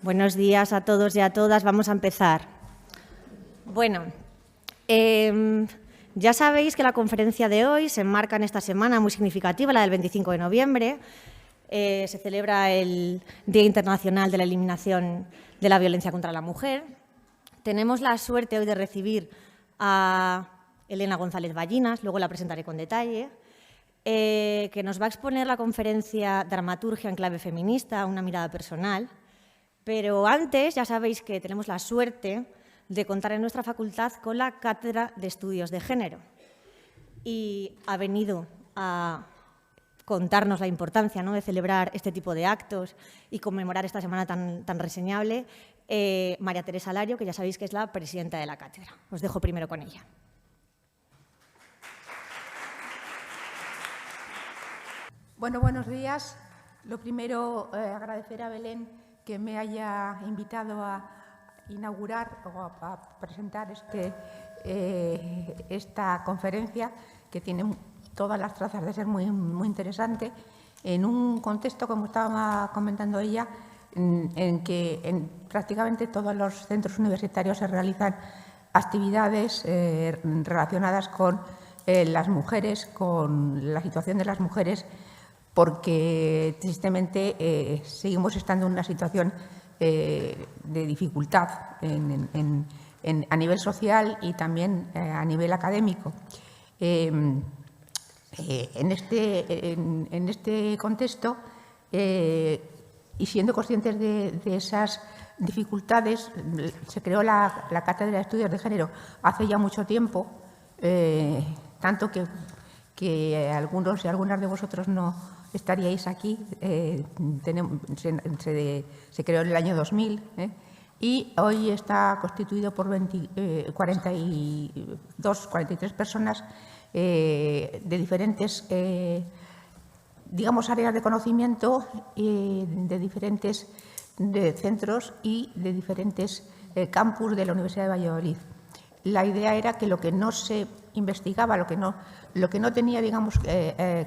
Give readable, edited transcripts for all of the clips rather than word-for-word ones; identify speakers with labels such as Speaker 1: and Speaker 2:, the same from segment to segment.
Speaker 1: Buenos días a todos y a todas. Vamos a empezar. Bueno, ya sabéis que la conferencia de hoy se enmarca en esta semana muy significativa, la del 25 de noviembre. Se celebra el Día Internacional de la Eliminación de la Violencia contra la Mujer. Tenemos la suerte hoy de recibir a Elena González Ballinas, luego la presentaré con detalle, que nos va a exponer la conferencia Dramaturgia en clave feminista, una mirada personal. Pero antes, ya sabéis que tenemos la suerte de contar en nuestra facultad con la Cátedra de Estudios de Género. Y ha venido a contarnos la importancia, ¿no?, de celebrar este tipo de actos y conmemorar esta semana tan reseñable, María Teresa Lario, que ya sabéis que es la presidenta de la cátedra. Os dejo primero con ella.
Speaker 2: Bueno, buenos días. Lo primero, agradecer a Belén que me haya invitado a inaugurar o a presentar esta conferencia, que tiene todas las trazas de ser muy interesante, en un contexto, como estaba comentando ella, en que prácticamente todos los centros universitarios se realizan actividades relacionadas con las mujeres, con la situación de las mujeres, porque tristemente seguimos estando en una situación de dificultad a nivel social y también a nivel académico. En este contexto, y siendo conscientes de esas dificultades, se creó la Cátedra de Estudios de Género hace ya mucho tiempo, tanto que algunos y algunas de vosotros no estaríais aquí. Se creó en el año 2000 y hoy está constituido por 43 personas de diferentes, digamos, áreas de conocimiento, de diferentes centros y de diferentes campus de la Universidad de Valladolid. La idea era que lo que no se investigaba, lo que no tenía, digamos,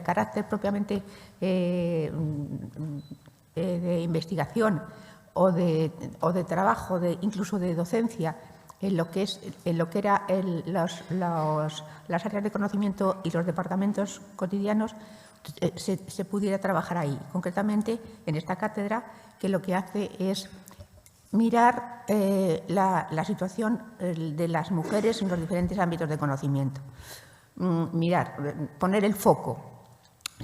Speaker 2: carácter propiamente de investigación o de trabajo, incluso de docencia, en lo que era las áreas de conocimiento y los departamentos cotidianos, se pudiera trabajar ahí. Concretamente, en esta cátedra, que lo que hace es mirar la situación de las mujeres en los diferentes ámbitos de conocimiento. Poner el foco,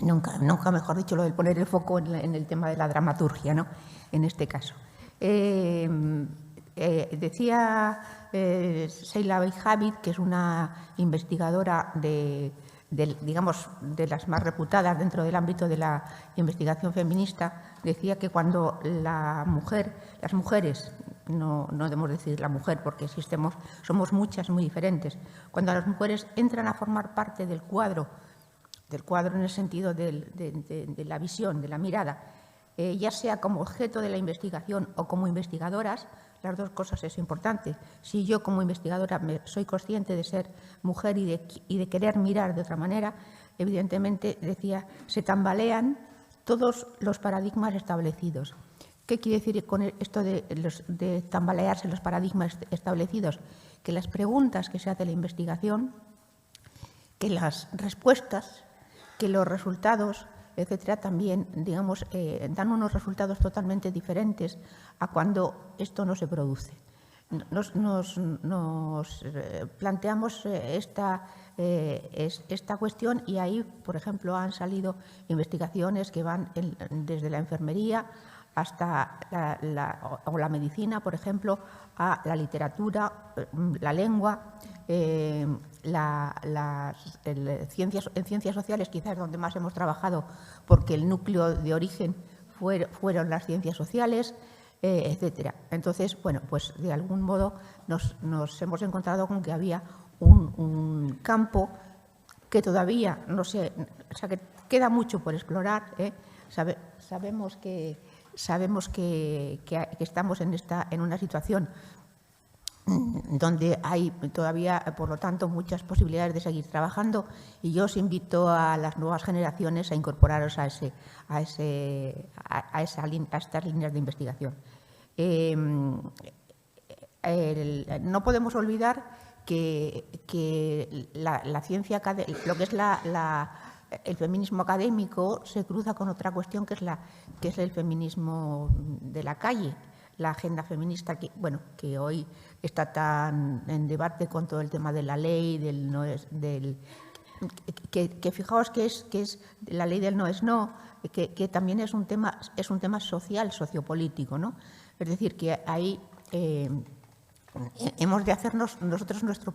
Speaker 2: nunca mejor dicho lo del poner el foco en el tema de la dramaturgia, ¿no?, en este caso. Decía Sheila Beyhavit, que es una investigadora digamos, de las más reputadas dentro del ámbito de la investigación feminista, decía que cuando las mujeres, no debemos decir la mujer porque somos muchas, muy diferentes, cuando las mujeres entran a formar parte del cuadro en el sentido de la visión, de la mirada, ya sea como objeto de la investigación o como investigadoras, las dos cosas es importante. Si yo como investigadora soy consciente de ser mujer y de querer mirar de otra manera, evidentemente, decía, se tambalean todos los paradigmas establecidos. ¿Qué quiere decir con esto de tambalearse los paradigmas establecidos? Que las preguntas que se hace en la investigación, que las respuestas, que los resultados, etcétera, también, digamos, dan unos resultados totalmente diferentes a cuando esto no se produce. Nos planteamos esta cuestión y ahí, por ejemplo, han salido investigaciones que van desde la enfermería hasta la medicina, por ejemplo, a la literatura, la lengua, en ciencias sociales, quizás donde más hemos trabajado, porque el núcleo de origen fueron las ciencias sociales, etcétera. Entonces, bueno, pues de algún modo nos hemos encontrado con que había un campo que todavía no sé, o sea, que queda mucho por explorar. Sabemos que estamos en una situación donde hay todavía, por lo tanto, muchas posibilidades de seguir trabajando, y yo os invito a las nuevas generaciones a incorporaros a estas líneas de investigación. No podemos olvidar que la ciencia, lo que es el feminismo académico, se cruza con otra cuestión que es el feminismo de la calle, la agenda feminista que hoy está tan en debate con todo el tema de la ley, que fijaos que es la ley del no es no, que también es un tema social, sociopolítico, ¿no? Es decir, que ahí hemos de hacernos nosotros nuestra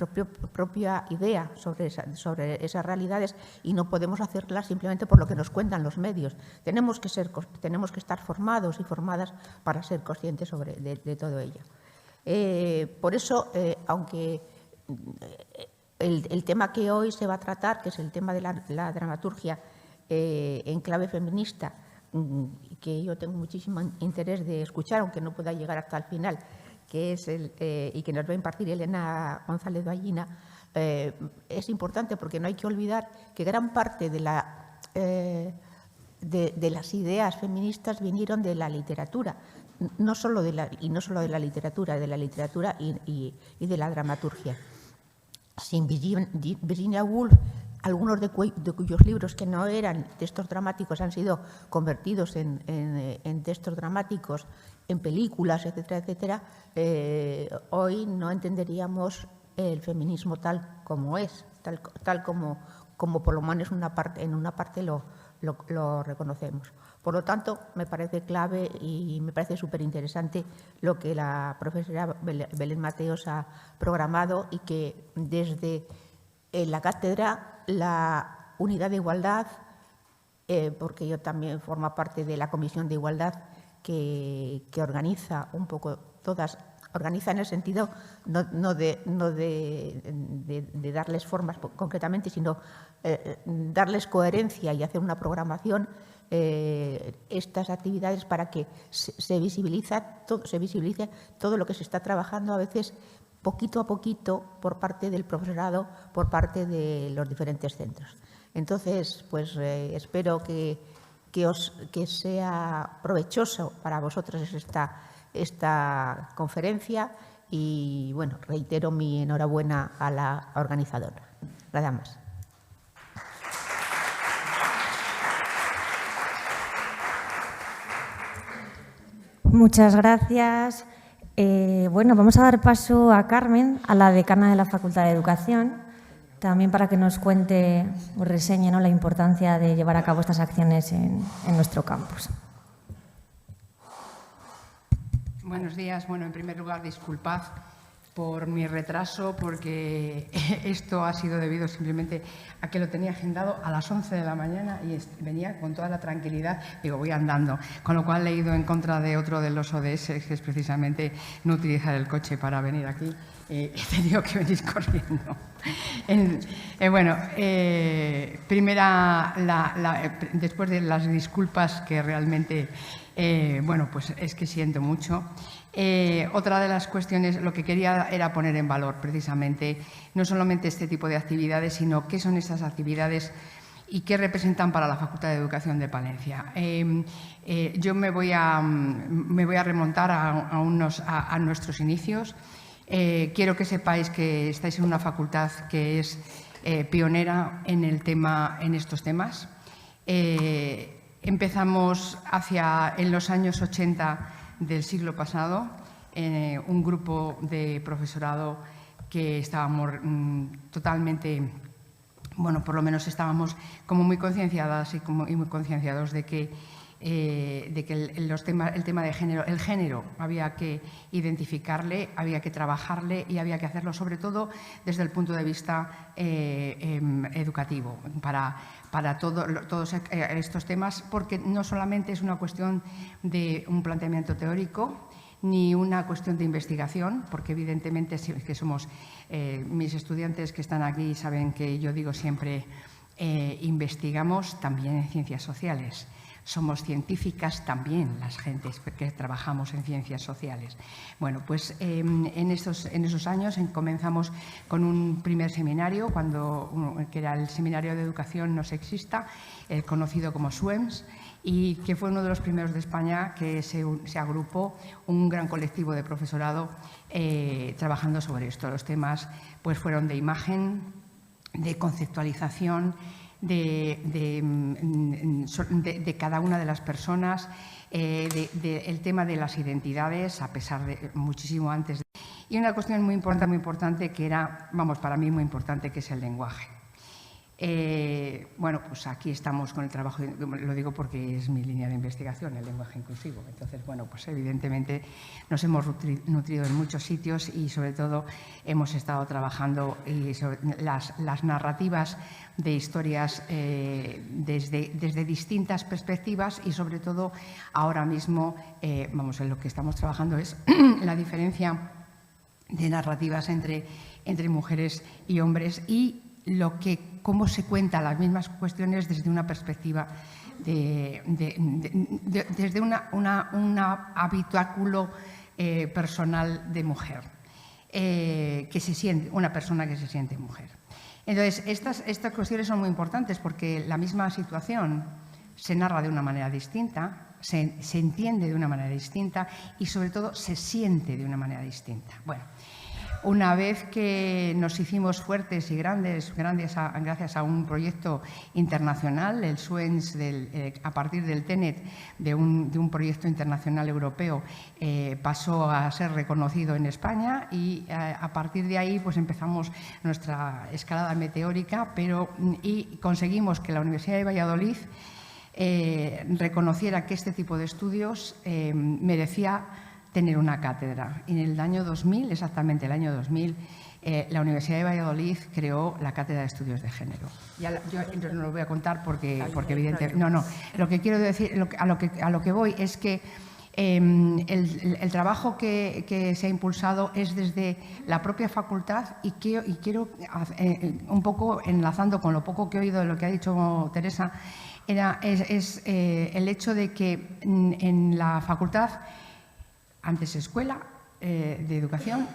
Speaker 2: propia idea sobre esas realidades, y no podemos hacerlas simplemente por lo que nos cuentan los medios. Tenemos que estar formados y formadas para ser conscientes de todo ello. Por eso, aunque el tema que hoy se va a tratar, que es el tema de la dramaturgia en clave feminista, que yo tengo muchísimo interés de escuchar, aunque no pueda llegar hasta el final, que es y que nos va a impartir Elena González Ballina, es importante porque no hay que olvidar que gran parte de las ideas feministas vinieron de la literatura, no solo de la literatura, y de la dramaturgia. Sin Virginia Woolf, algunos de cuyos libros que no eran textos dramáticos han sido convertidos en textos dramáticos, en películas, etcétera, etcétera, hoy no entenderíamos el feminismo tal como es, tal como por lo menos en una parte lo reconocemos. Por lo tanto, me parece clave y me parece súper interesante lo que la profesora Belén Mateos ha programado, y que desde la cátedra, la unidad de igualdad, porque yo también formo parte de la Comisión de Igualdad, que organiza un poco todas, organiza en el sentido no de darles formas concretamente, sino darles coherencia y hacer una programación, estas actividades, para que se visibilice todo lo que se está trabajando, a veces poquito a poquito, por parte del profesorado, por parte de los diferentes centros. Entonces, pues espero que sea provechoso para vosotros esta conferencia, y bueno, reitero mi enhorabuena a la organizadora. Nada más.
Speaker 1: Muchas gracias. Bueno, vamos a dar paso a Carmen, a la decana de la Facultad de Educación, también para que nos cuente o reseñe, ¿no?, la importancia de llevar a cabo estas acciones en nuestro campus.
Speaker 3: Buenos días. Bueno, en primer lugar, disculpad por mi retraso, porque esto ha sido debido simplemente a que lo tenía agendado a las 11 de la mañana y venía con toda la tranquilidad, digo, voy andando, con lo cual he ido en contra de otro de los ODS, que es precisamente no utilizar el coche para venir aquí. He tenido que venir corriendo. Después de las disculpas, que realmente, pues es que siento mucho. Otra de las cuestiones, lo que quería era poner en valor precisamente no solamente este tipo de actividades, sino qué son estas actividades y qué representan para la Facultad de Educación de Palencia. Yo me voy a remontar a nuestros inicios. Quiero que sepáis que estáis en una facultad que es pionera en estos temas. Empezamos en los años 80 del siglo pasado, un grupo de profesorado que estábamos totalmente, por lo menos estábamos como muy concienciadas y muy concienciados de que el tema de género, el género, había que identificarle, había que trabajarle y había que hacerlo sobre todo desde el punto de vista educativo para todos estos temas, porque no solamente es una cuestión de un planteamiento teórico ni una cuestión de investigación, porque evidentemente que somos, mis estudiantes que están aquí saben que yo digo siempre, investigamos también en ciencias sociales. somos científicas también las gentes que trabajamos en ciencias sociales. Bueno, pues en esos años comenzamos con un primer seminario, que era el Seminario de Educación No Sexista, el conocido como SUEMS, y que fue uno de los primeros de España que se agrupó un gran colectivo de profesorado trabajando sobre esto. Los temas pues, fueron de imagen, de conceptualización, de cada una de las personas, el tema de las identidades, a pesar de muchísimo antes. Y una cuestión muy importante que era, vamos, para mí muy importante, que es el lenguaje. Bueno, pues aquí estamos con el trabajo, lo digo porque es mi línea de investigación, el lenguaje inclusivo. Entonces, bueno, pues evidentemente nos hemos nutrido en muchos sitios y sobre todo hemos estado trabajando sobre las narrativas de historias desde distintas perspectivas y sobre todo ahora mismo, vamos, en lo que estamos trabajando es la diferencia de narrativas entre mujeres y hombres y cómo se cuentan las mismas cuestiones desde una perspectiva, desde un habitáculo personal de mujer, una persona que se siente mujer. Entonces, estas cuestiones son muy importantes porque la misma situación se narra de una manera distinta, se entiende de una manera distinta y, sobre todo, se siente de una manera distinta. Bueno, una vez que nos hicimos fuertes y grandes gracias a un proyecto internacional, el SUEMS, a partir del TENET, de un proyecto internacional europeo, pasó a ser reconocido en España y a partir de ahí pues empezamos nuestra escalada meteórica y conseguimos que la Universidad de Valladolid reconociera que este tipo de estudios merecía tener una cátedra. Y en el año 2000, exactamente el año 2000, la Universidad de Valladolid creó la Cátedra de Estudios de Género. Yo no lo voy a contar porque evidentemente... No. Lo que quiero decir, a lo que voy es que el trabajo que se ha impulsado es desde la propia facultad y quiero un poco enlazando con lo poco que he oído de lo que ha dicho Teresa, es el hecho de que en la facultad, antes escuela de educación,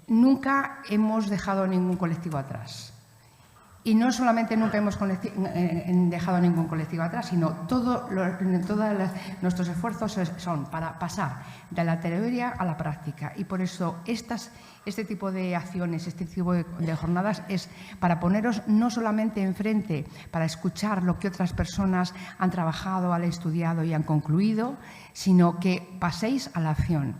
Speaker 3: nunca hemos dejado ningún colectivo atrás. Y no solamente nunca hemos dejado ningún colectivo atrás, sino todos nuestros esfuerzos son para pasar de la teoría a la práctica. Y por eso este tipo de acciones, este tipo de jornadas es para poneros no solamente enfrente, para escuchar lo que otras personas han trabajado, han estudiado y han concluido, sino que paséis a la acción.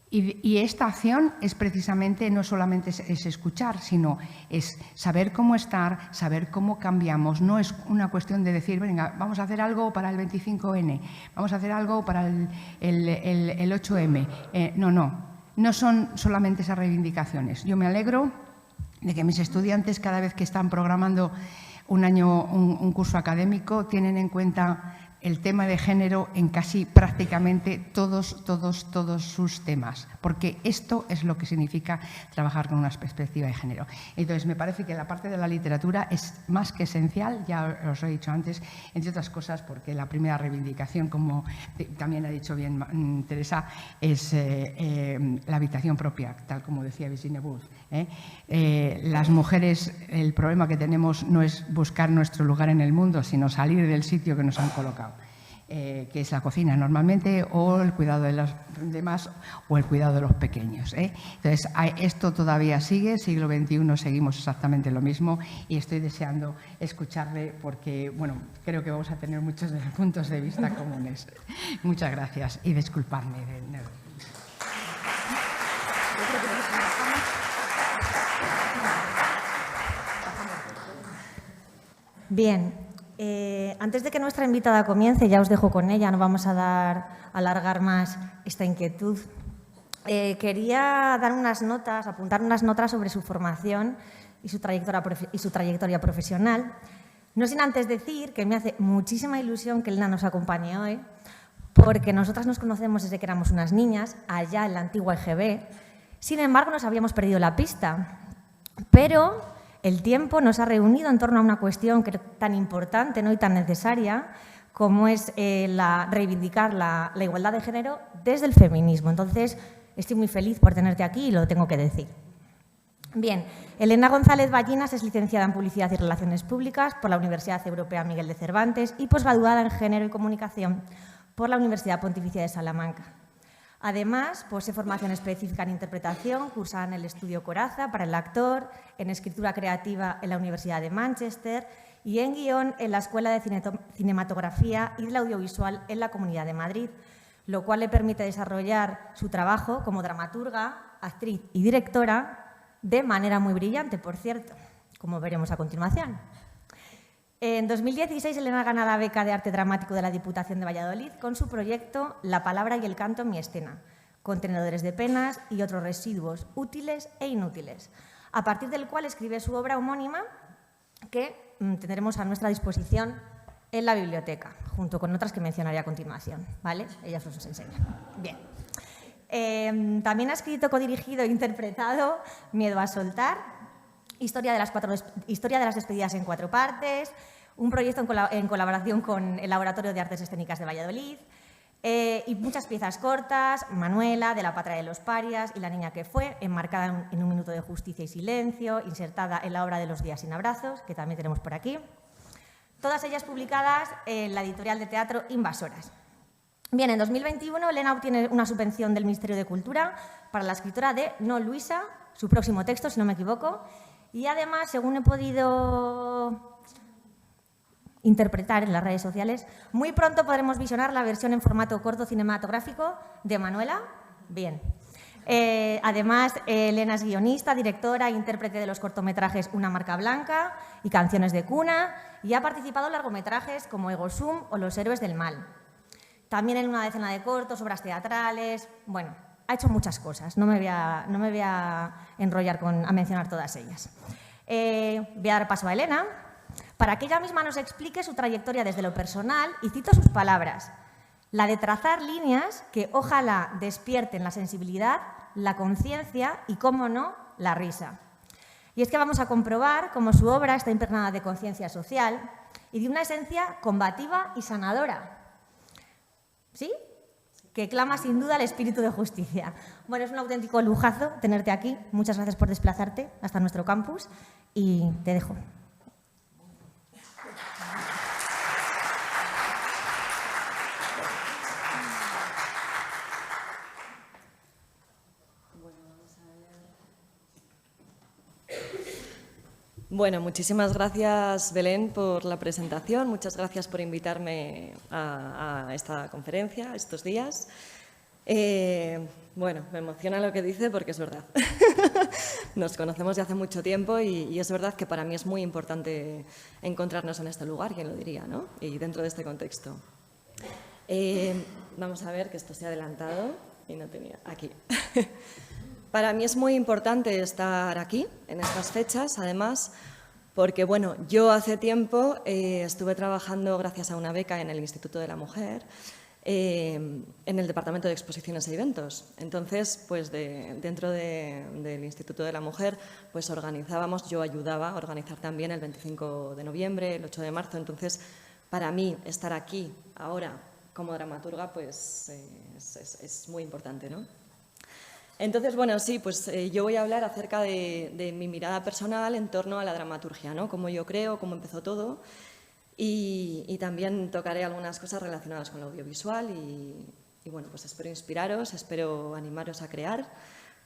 Speaker 3: Y esta acción es precisamente, no solamente es escuchar, sino es saber cómo estar, saber cómo cambiamos. No es una cuestión de decir, venga, vamos a hacer algo para el 25N, vamos a hacer algo para el 8M. No son solamente esas reivindicaciones. Yo me alegro de que mis estudiantes, cada vez que están programando un curso académico, tienen en cuenta el tema de género en casi prácticamente todos sus temas, porque esto es lo que significa trabajar con una perspectiva de género. Entonces, me parece que la parte de la literatura es más que esencial, ya os he dicho antes, entre otras cosas, porque la primera reivindicación, como también ha dicho bien Teresa, es la habitación propia, tal como decía Virginia Woolf. Las mujeres, el problema que tenemos no es buscar nuestro lugar en el mundo, sino salir del sitio que nos han colocado, que es la cocina normalmente, o el cuidado de los demás, o el cuidado de los pequeños. Entonces, esto todavía sigue, siglo XXI seguimos exactamente lo mismo y estoy deseando escucharle porque, bueno, creo que vamos a tener muchos puntos de vista comunes. Muchas gracias y disculpadme.
Speaker 1: Bien, antes de que nuestra invitada comience, ya os dejo con ella, no vamos a alargar más esta inquietud. Quería apuntar unas notas sobre su formación y su trayectoria profesional. No sin antes decir que me hace muchísima ilusión que Elena nos acompañe hoy, porque nosotras nos conocemos desde que éramos unas niñas, allá en la antigua EGB. Sin embargo, nos habíamos perdido la pista. Pero el tiempo nos ha reunido en torno a una cuestión tan importante, ¿no?, y tan necesaria como es reivindicar la igualdad de género desde el feminismo. Entonces, estoy muy feliz por tenerte aquí y lo tengo que decir. Bien, Elena González Ballinas es licenciada en Publicidad y Relaciones Públicas por la Universidad Europea Miguel de Cervantes y posgraduada en Género y Comunicación por la Universidad Pontificia de Salamanca. Además, posee formación específica en interpretación, cursada en el Estudio Coraza para el actor, en escritura creativa en la Universidad de Manchester y en guión en la Escuela de Cinematografía y del Audiovisual en la Comunidad de Madrid, lo cual le permite desarrollar su trabajo como dramaturga, actriz y directora de manera muy brillante, por cierto, como veremos a continuación. En 2016, Elena gana la beca de Arte Dramático de la Diputación de Valladolid con su proyecto La palabra y el canto en mi escena, contenedores de penas y otros residuos útiles e inútiles, a partir del cual escribe su obra homónima que tendremos a nuestra disposición en la biblioteca, junto con otras que mencionaré a continuación, ¿vale? Ellas os enseñan. Bien. También ha escrito, codirigido e interpretado Miedo a soltar, Historia de las despedidas en 4 partes, un proyecto en colaboración con el Laboratorio de Artes Escénicas de Valladolid y muchas piezas cortas, Manuela, De la patria de los parias y La niña que fue, enmarcada en Un minuto de justicia y silencio, insertada en la obra de Los días sin abrazos, que también tenemos por aquí. Todas ellas publicadas en la editorial de teatro Invasoras. Bien, en 2021 Elena obtiene una subvención del Ministerio de Cultura para la escritura de No Luisa, su próximo texto, si no me equivoco, y además, según he podido interpretar en las redes sociales, muy pronto podremos visionar la versión en formato corto cinematográfico de Manuela. Bien. Además, Elena es guionista, directora e intérprete de los cortometrajes Una marca blanca y Canciones de cuna, y ha participado en largometrajes como Ego Sum o Los héroes del mal. También en una decena de cortos, obras teatrales. Bueno, ha hecho muchas cosas. No me voy a enrollar a mencionar todas ellas. Voy a dar paso a Elena para que ella misma nos explique su trayectoria desde lo personal y cito sus palabras. La de trazar líneas que ojalá despierten la sensibilidad, la conciencia y, cómo no, la risa. Y es que vamos a comprobar cómo su obra está impregnada de conciencia social y de una esencia combativa y sanadora. ¿Sí? Que clama sin duda el espíritu de justicia. Bueno, es un auténtico lujazo tenerte aquí. Muchas gracias por desplazarte hasta nuestro campus y te dejo.
Speaker 4: Bueno, muchísimas gracias, Belén, por la presentación. Muchas gracias por invitarme a esta conferencia estos días. Bueno, me emociona lo que dice porque es verdad. Nos conocemos de hace mucho tiempo y es verdad que para mí es muy importante encontrarnos en este lugar, ¿quién lo diría, no? Y dentro de este contexto. Vamos a ver que esto se ha adelantado y no tenía aquí. Para mí es muy importante estar aquí, en estas fechas, además, porque bueno, yo hace tiempo estuve trabajando, gracias a una beca en el Instituto de la Mujer, en el Departamento de Exposiciones e Eventos. Entonces, pues dentro del Instituto de la Mujer, pues organizábamos, yo ayudaba a organizar también el 25 de noviembre, el 8 de marzo. Entonces, para mí, estar aquí ahora como dramaturga, pues es muy importante, ¿no? Entonces, bueno, sí, pues yo voy a hablar acerca de mi mirada personal en torno a la dramaturgia, ¿no? Cómo yo creo, cómo empezó todo y también tocaré algunas cosas relacionadas con el audiovisual y bueno, pues espero inspiraros, espero animaros a crear,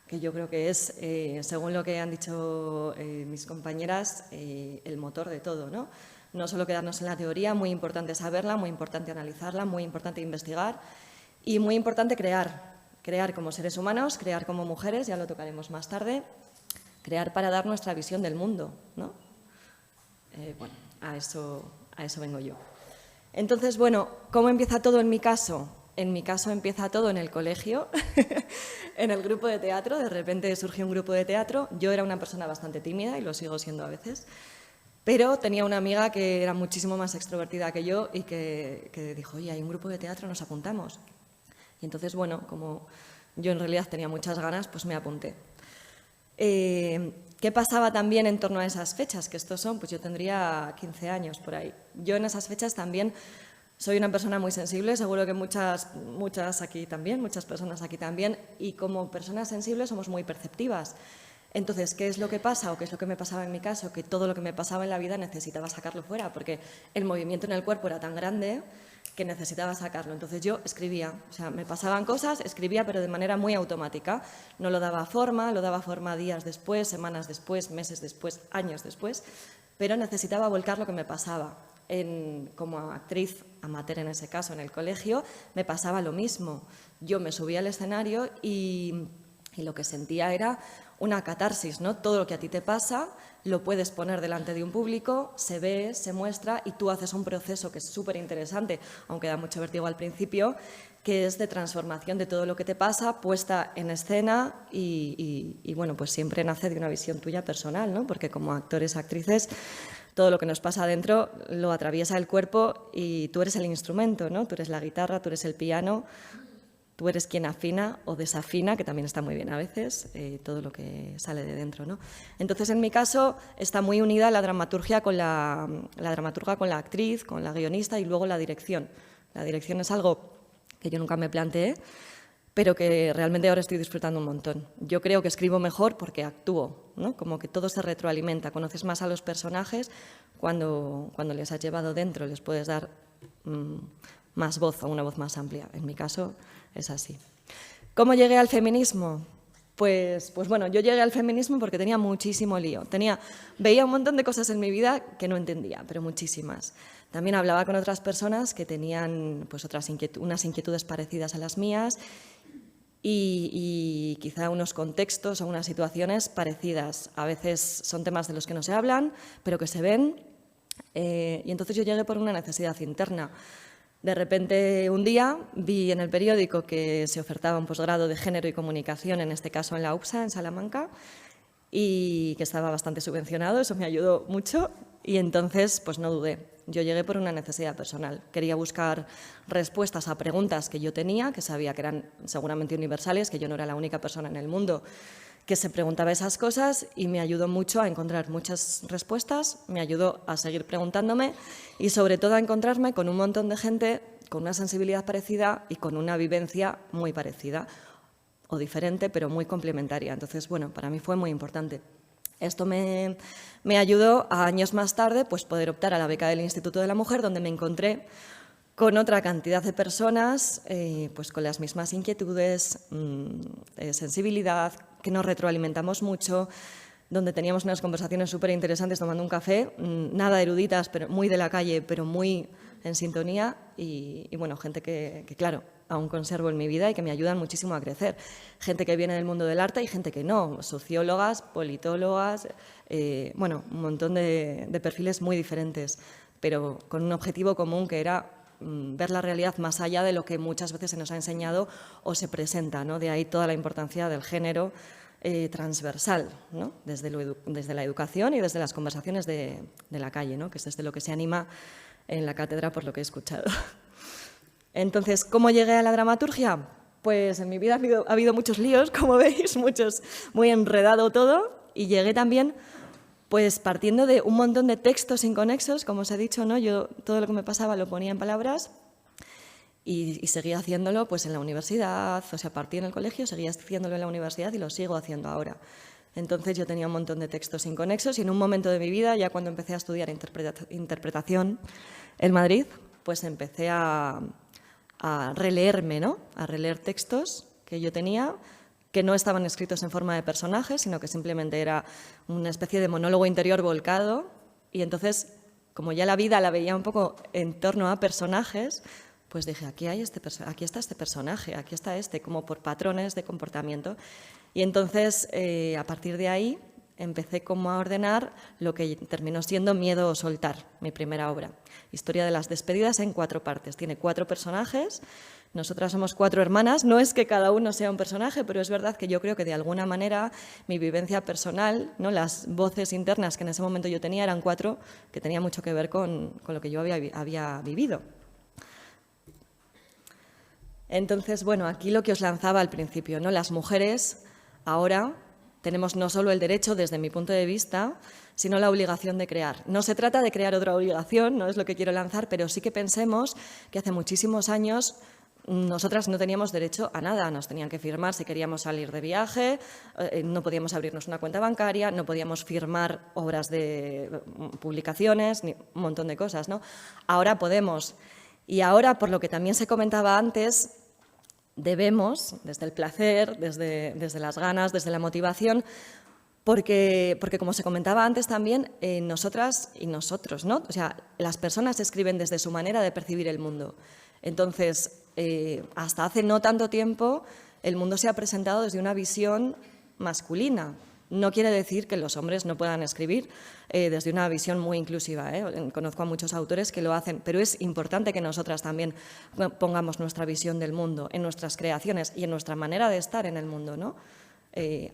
Speaker 4: que yo creo que es, según lo que han dicho mis compañeras, el motor de todo, ¿no? No solo quedarnos en la teoría, muy importante saberla, muy importante analizarla, muy importante investigar y muy importante crear. Crear como seres humanos, crear como mujeres, ya lo tocaremos más tarde, crear para dar nuestra visión del mundo, ¿no? Bueno, a eso vengo yo. Entonces, bueno, ¿cómo empieza todo en mi caso? En mi caso empieza todo en el colegio, en el grupo de teatro. De repente surgió un grupo de teatro. Yo era una persona bastante tímida y lo sigo siendo a veces, pero tenía una amiga que era muchísimo más extrovertida que yo y que dijo, oye, hay un grupo de teatro, nos apuntamos. Y entonces, bueno, como yo en realidad tenía muchas ganas, pues me apunté. ¿Qué pasaba también en torno a esas fechas? Que estos son, pues yo tendría 15 años por ahí. Yo en esas fechas también Soy una persona muy sensible, seguro que muchas aquí también, muchas personas aquí también, y como personas sensibles somos muy perceptivas. Entonces, ¿qué es lo que pasa o qué es lo que me pasaba en mi caso? Que todo lo que me pasaba en la vida necesitaba sacarlo fuera, porque el movimiento en el cuerpo era tan grande que necesitaba sacarlo. Entonces yo escribía, o sea, me pasaban cosas, escribía, pero de manera muy automática. No lo daba forma días después, semanas después, meses después, años después, pero necesitaba volcar lo que me pasaba. Como actriz amateur en ese caso, en el colegio, me pasaba lo mismo. Yo me subía al escenario y lo que sentía era una catarsis, ¿no? Todo lo que a ti te pasa lo puedes poner delante de un público, se ve, se muestra y tú haces un proceso que es súper interesante, aunque da mucho vértigo al principio, que es de transformación de todo lo que te pasa, puesta en escena y bueno, pues siempre nace de una visión tuya personal, ¿no? Porque como actores, actrices, todo lo que nos pasa adentro lo atraviesa el cuerpo y tú eres el instrumento, ¿no? Tú eres la guitarra, tú eres el piano, tú eres quien afina o desafina, que también está muy bien a veces, todo lo que sale de dentro, ¿no? Entonces, en mi caso, está muy unida la dramaturgia con la dramaturga con la actriz, con la guionista y luego la dirección. La dirección es algo que yo nunca me planteé, pero que realmente ahora estoy disfrutando un montón. Yo creo que escribo mejor porque actúo, ¿no? Como que todo se retroalimenta, conoces más a los personajes cuando les has llevado dentro, les puedes dar más voz o una voz más amplia. En mi caso es así. ¿Cómo llegué al feminismo? Pues bueno, yo llegué al feminismo porque tenía muchísimo lío. Veía un montón de cosas en mi vida que no entendía, pero muchísimas. También hablaba con otras personas que tenían pues, unas inquietudes parecidas a las mías y quizá unos contextos o unas situaciones parecidas. A veces son temas de los que no se hablan, pero que se ven. Y entonces yo llegué por una necesidad interna. De repente, un día, vi en el periódico que se ofertaba un posgrado de Género y Comunicación, en este caso en la UPSA, en Salamanca, y que estaba bastante subvencionado, eso me ayudó mucho, y entonces pues no dudé. Yo llegué por una necesidad personal. Quería buscar respuestas a preguntas que yo tenía, que sabía que eran seguramente universales, que yo no era la única persona en el mundo que se preguntaba esas cosas y me ayudó mucho a encontrar muchas respuestas, me ayudó a seguir preguntándome y sobre todo a encontrarme con un montón de gente con una sensibilidad parecida y con una vivencia muy parecida o diferente, pero muy complementaria. Entonces, bueno, para mí fue muy importante. Esto me ayudó a años más tarde pues, poder optar a la beca del Instituto de la Mujer, donde me encontré con otra cantidad de personas pues con las mismas inquietudes, sensibilidad, que nos retroalimentamos mucho, donde teníamos unas conversaciones súper interesantes tomando un café, nada eruditas, pero muy de la calle, pero muy en sintonía y bueno, gente que, claro, aún conservo en mi vida y que me ayudan muchísimo a crecer. Gente que viene del mundo del arte y gente que no, sociólogas, politólogas, bueno, un montón de perfiles muy diferentes, pero con un objetivo común que era ver la realidad más allá de lo que muchas veces se nos ha enseñado o se presenta, ¿no? De ahí toda la importancia del género transversal, ¿no? Desde la educación y desde las conversaciones de la calle, ¿no? Que es desde lo que se anima en la cátedra por lo que he escuchado. Entonces, ¿cómo llegué a la dramaturgia? Pues en mi vida ha habido muchos líos, como veis, muy enredado todo, y llegué también pues partiendo de un montón de textos inconexos, como os he dicho, ¿no? Yo todo lo que me pasaba lo ponía en palabras y seguía haciéndolo pues, en la universidad, o sea, partí en el colegio, seguía haciéndolo en la universidad y lo sigo haciendo ahora. Entonces yo tenía un montón de textos inconexos y en un momento de mi vida, ya cuando empecé a estudiar interpretación en Madrid, pues empecé a releerme, ¿no? A releer textos que yo tenía, que no estaban escritos en forma de personajes, sino que simplemente era una especie de monólogo interior volcado. Y entonces, como ya la vida la veía un poco en torno a personajes, pues dije, aquí está este personaje, aquí está este, como por patrones de comportamiento. Y entonces, a partir de ahí, empecé como a ordenar lo que terminó siendo Miedo o soltar, mi primera obra. Historia de las despedidas en 4 partes. Tiene 4 personajes. Nosotras somos 4 hermanas, no es que cada uno sea un personaje, pero es verdad que yo creo que de alguna manera mi vivencia personal, ¿no? Las voces internas que en ese momento yo tenía eran 4 que tenía mucho que ver con lo que yo había vivido. Entonces, bueno, aquí lo que os lanzaba al principio, ¿no? Las mujeres ahora tenemos no solo el derecho, desde mi punto de vista, sino la obligación de crear. No se trata de crear otra obligación, no es lo que quiero lanzar, pero sí que pensemos que hace muchísimos años nosotras no teníamos derecho a nada, nos tenían que firmar si queríamos salir de viaje, no podíamos abrirnos una cuenta bancaria, no podíamos firmar obras de publicaciones, ni un montón de cosas, ¿no? Ahora podemos. Y ahora, por lo que también se comentaba antes, debemos, desde el placer, desde las ganas, desde la motivación, porque como se comentaba antes también, nosotras y nosotros, ¿no? O sea, las personas escriben desde su manera de percibir el mundo. Entonces, hasta hace no tanto tiempo, el mundo se ha presentado desde una visión masculina. No quiere decir que los hombres no puedan escribir desde una visión muy inclusiva. Conozco a muchos autores que lo hacen, pero es importante que nosotras también pongamos nuestra visión del mundo en nuestras creaciones y en nuestra manera de estar en el mundo, ¿no?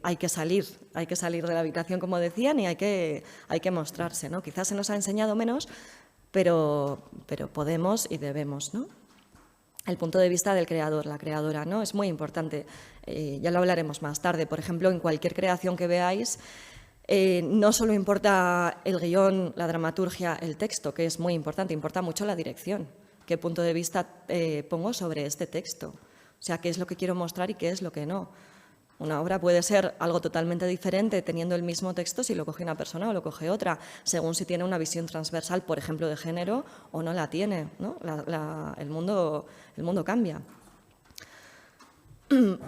Speaker 4: Hay que salir de la habitación, como decían, y hay que mostrarse, ¿no? Quizás se nos ha enseñado menos, pero podemos y debemos, ¿no? El punto de vista del creador, la creadora, ¿no? Es muy importante. Ya lo hablaremos más tarde. Por ejemplo, en cualquier creación que veáis, no solo importa el guión, la dramaturgia, el texto, que es muy importante, importa mucho la dirección. ¿Qué punto de vista pongo sobre este texto? O sea, qué es lo que quiero mostrar y qué es lo que no. Una obra puede ser algo totalmente diferente teniendo el mismo texto si lo coge una persona o lo coge otra, según si tiene una visión transversal, por ejemplo, de género o no la tiene, ¿no? El mundo cambia.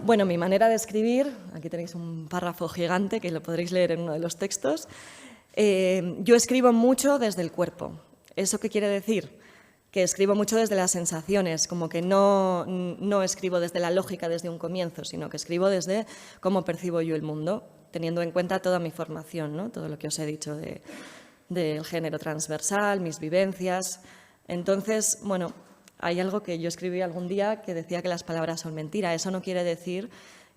Speaker 4: Bueno, mi manera de escribir, aquí tenéis un párrafo gigante que lo podréis leer en uno de los textos. Yo escribo mucho desde el cuerpo. ¿Eso qué quiere decir? Que escribo mucho desde las sensaciones, como que no escribo desde la lógica desde un comienzo, sino que escribo desde cómo percibo yo el mundo, teniendo en cuenta toda mi formación, ¿no? Todo lo que os he dicho del género transversal, mis vivencias. Entonces, bueno, hay algo que yo escribí algún día que decía que las palabras son mentira. Eso no quiere decir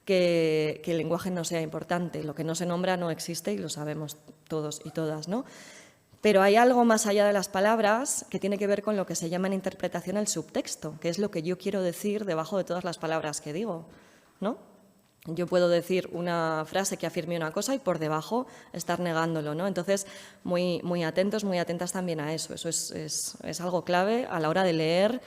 Speaker 4: que el lenguaje no sea importante. Lo que no se nombra no existe y lo sabemos todos y todas, ¿no? Pero hay algo más allá de las palabras que tiene que ver con lo que se llama en interpretación el subtexto, que es lo que yo quiero decir debajo de todas las palabras que digo, ¿no? Yo puedo decir una frase que afirme una cosa y por debajo estar negándolo, ¿no? Entonces, muy atentos, muy atentas también a eso. Eso es algo clave a la hora de leer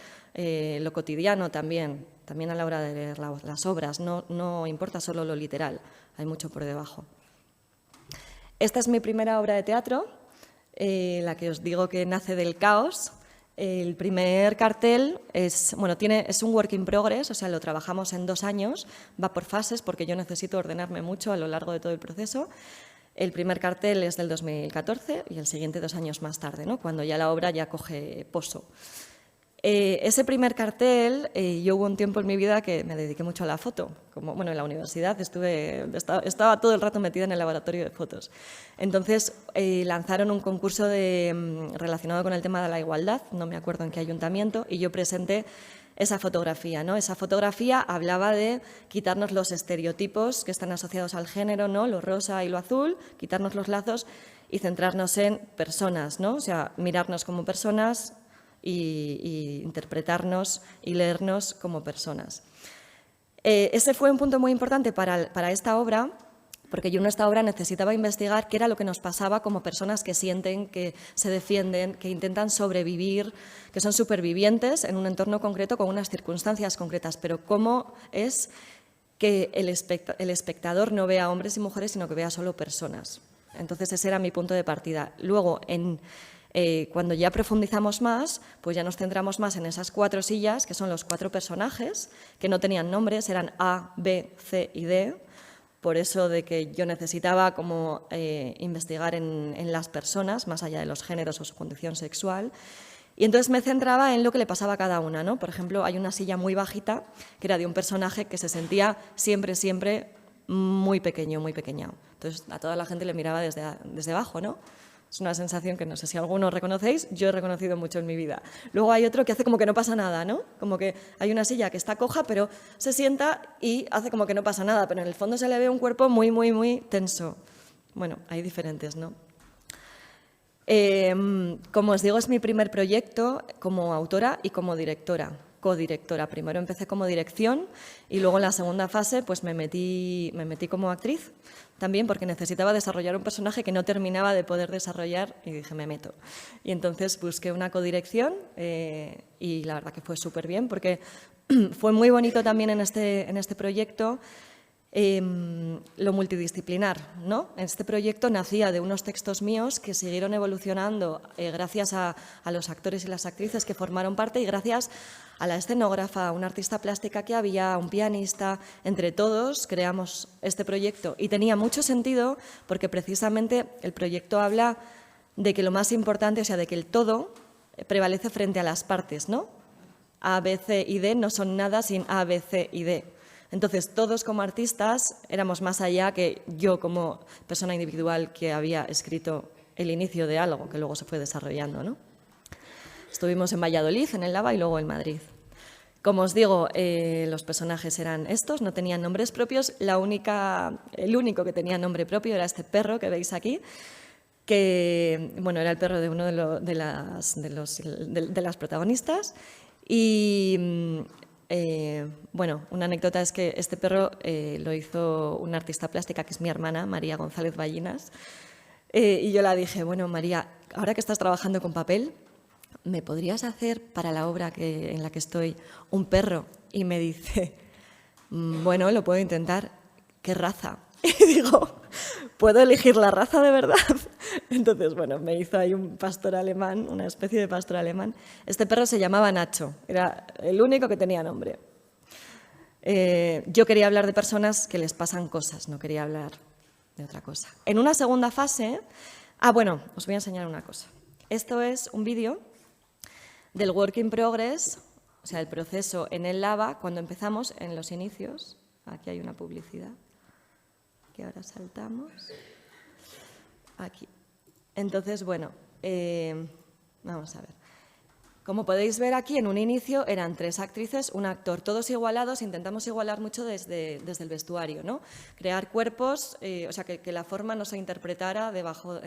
Speaker 4: lo cotidiano también a la hora de leer las obras. No importa solo lo literal, hay mucho por debajo. Esta es mi primera obra de teatro. La que os digo que nace del caos. El primer cartel es un work in progress, o sea, lo trabajamos en 2 años, va por fases porque yo necesito ordenarme mucho a lo largo de todo el proceso. El primer cartel es del 2014 y el siguiente 2 años más tarde, ¿no? Cuando ya la obra ya coge poso. Ese primer cartel, yo hubo un tiempo en mi vida que me dediqué mucho a la foto. En la universidad estaba todo el rato metida en el laboratorio de fotos. Entonces, lanzaron un concurso relacionado con el tema de la igualdad, no me acuerdo en qué ayuntamiento, y yo presenté esa fotografía, ¿no? Esa fotografía hablaba de quitarnos los estereotipos que están asociados al género, ¿no? Lo rosa y lo azul, quitarnos los lazos y centrarnos en personas, ¿no? O sea, mirarnos como personas, y interpretarnos y leernos como personas. Ese fue un punto muy importante para esta obra, porque yo en esta obra necesitaba investigar qué era lo que nos pasaba como personas que sienten, que se defienden, que intentan sobrevivir, que son supervivientes en un entorno concreto con unas circunstancias concretas, pero cómo es que el espectador no vea hombres y mujeres, sino que vea solo personas. Entonces ese era mi punto de partida. Luego, cuando ya profundizamos más, pues ya nos centramos más en esas 4 sillas, que son los 4 personajes, que no tenían nombres, eran A, B, C y D, por eso de que yo necesitaba como investigar en las personas, más allá de los géneros o su condición sexual, y entonces me centraba en lo que le pasaba a cada una, ¿no? Por ejemplo, hay una silla muy bajita, que era de un personaje que se sentía siempre muy pequeño, muy pequeña. Entonces a toda la gente le miraba desde abajo, ¿no? Es una sensación que no sé si alguno reconocéis, yo he reconocido mucho en mi vida. Luego hay otro que hace como que no pasa nada, ¿no? Como que hay una silla que está coja, pero se sienta y hace como que no pasa nada, pero en el fondo se le ve un cuerpo muy tenso. Bueno, hay diferentes, ¿no? Como os digo, es mi primer proyecto como autora y como codirectora. Primero empecé como dirección y luego en la segunda fase pues me metí como actriz también porque necesitaba desarrollar un personaje que no terminaba de poder desarrollar y dije, me meto. Y entonces busqué una codirección y la verdad que fue súper bien porque fue muy bonito también en este proyecto lo multidisciplinar, ¿no? Este proyecto nacía de unos textos míos que siguieron evolucionando gracias a los actores y las actrices que formaron parte y gracias a la escenógrafa, a una artista plástica que había, a un pianista. Entre todos creamos este proyecto y tenía mucho sentido porque precisamente el proyecto habla de que lo más importante, o sea, de que el todo prevalece frente a las partes, ¿no? A, B, C y D no son nada sin A, B, C y D. Entonces, todos como artistas éramos más allá que yo como persona individual que había escrito el inicio de algo que luego se fue desarrollando, ¿no? Estuvimos en Valladolid, en el Lava y luego en Madrid. Como os digo, los personajes eran estos, no tenían nombres propios. El único que tenía nombre propio era este perro que veis aquí, que bueno, era el perro de uno de las protagonistas. Y bueno, una anécdota es que este perro lo hizo una artista plástica que es mi hermana, María González Ballinas. Y yo la dije, bueno, María, ahora que estás trabajando con papel, ¿me podrías hacer para la obra en la que estoy un perro? Y me dice, bueno, lo puedo intentar. ¿Qué raza? Y digo, ¿puedo elegir la raza de verdad? Entonces, bueno, me hizo ahí un pastor alemán, una especie de pastor alemán. Este perro se llamaba Nacho, era el único que tenía nombre. Yo quería hablar de personas que les pasan cosas, no quería hablar de otra cosa. En una segunda fase, bueno, os voy a enseñar una cosa. Esto es un vídeo del work in progress, o sea, el proceso en el Lava, cuando empezamos, en los inicios. Aquí hay una publicidad, que ahora saltamos. Aquí. Entonces, bueno, vamos a ver. Como podéis ver aquí, en un inicio eran 3 actrices, un actor, todos igualados. Intentamos igualar mucho desde el vestuario, ¿no? Crear cuerpos, o sea, que la forma no se interpretara debajo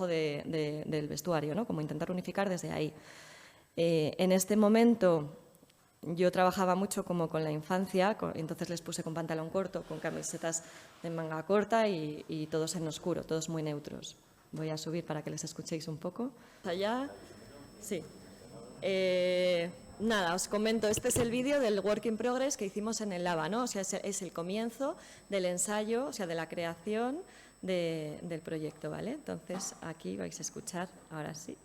Speaker 4: del vestuario, ¿no? Como intentar unificar desde ahí. En este momento yo trabajaba mucho como con la infancia, entonces les puse con pantalón corto, con camisetas de manga corta y todos en oscuro, todos muy neutros. Voy a subir para que les escuchéis un poco. Allá, sí. Nada, os comento, este es el vídeo del Work in Progress que hicimos en el Lava, ¿no? O sea, es el comienzo del ensayo, o sea, de la creación del proyecto, ¿vale? Entonces, aquí vais a escuchar, ahora sí,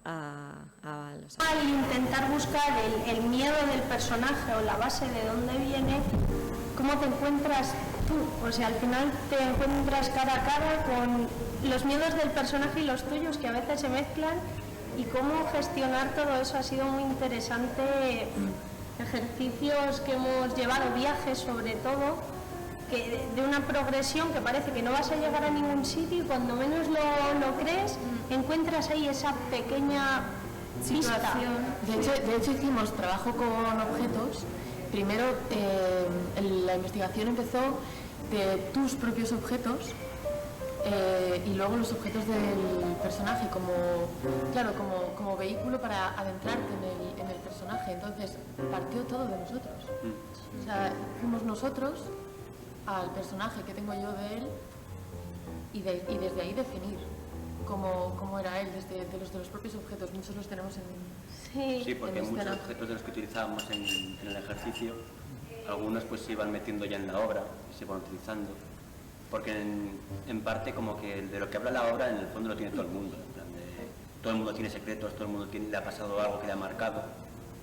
Speaker 5: Al intentar buscar el miedo del personaje o la base de dónde viene, ¿cómo te encuentras tú? O sea, al final te encuentras cara a cara con los miedos del personaje y los tuyos, que a veces se mezclan, y cómo gestionar todo eso. Ha sido muy interesante, ejercicios que hemos llevado, viajes sobre todo, que de una progresión que parece que no vas a llegar a ningún sitio y cuando menos lo crees, encuentras ahí esa pequeña
Speaker 6: situación. De hecho hicimos trabajo con objetos. Primero la investigación empezó de tus propios objetos y luego los objetos del personaje como vehículo para adentrarte en el personaje. Entonces partió todo de nosotros. O sea, fuimos nosotros al personaje que tengo yo de él y desde ahí definir cómo era él, desde los propios objetos. Muchos los tenemos
Speaker 7: Sí, porque muchos objetos de los que utilizábamos en el ejercicio, algunos pues se iban metiendo ya en la obra y se iban utilizando. Porque en parte como que de lo que habla la obra en el fondo lo tiene todo el mundo. En plan todo el mundo tiene secretos, todo el mundo le ha pasado algo que le ha marcado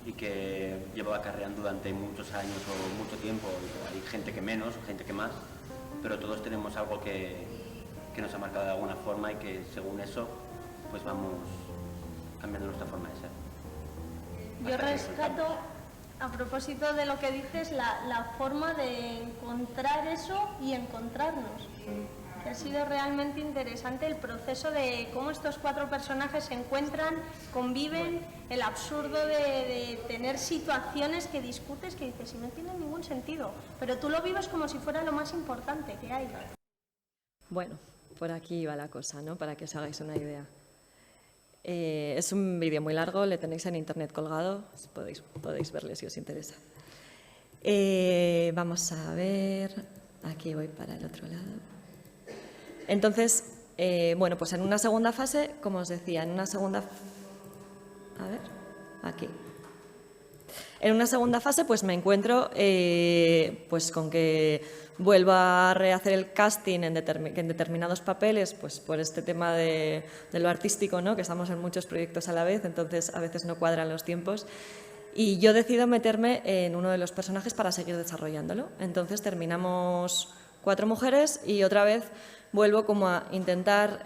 Speaker 7: y que lleva acarreando durante muchos años o mucho tiempo. Hay gente que menos, gente que más, pero todos tenemos algo que nos ha marcado de alguna forma y que según eso pues vamos cambiando nuestra forma de ser.
Speaker 5: Yo rescato, a propósito de lo que dices, la forma de encontrar eso y encontrarnos. Ha sido realmente interesante el proceso de cómo estos 4 personajes se encuentran, conviven, el absurdo de tener situaciones que discutes que dices, y no tienen ningún sentido, pero tú lo vives como si fuera lo más importante que hay.
Speaker 4: Bueno, por aquí va la cosa, ¿no? Para que os hagáis una idea. Es un vídeo muy largo, le tenéis en internet colgado, podéis verle si os interesa. Vamos a ver. Aquí voy para el otro lado. Entonces, bueno, pues en una segunda fase, como os decía, en una segunda... A ver, aquí. En una segunda fase, pues me encuentro pues con que vuelvo a rehacer el casting en determinados papeles, pues por este tema de lo artístico, ¿no? Que estamos en muchos proyectos a la vez, entonces a veces no cuadran los tiempos. Y yo decido meterme en uno de los personajes para seguir desarrollándolo. Entonces terminamos 4 mujeres y otra vez vuelvo como a intentar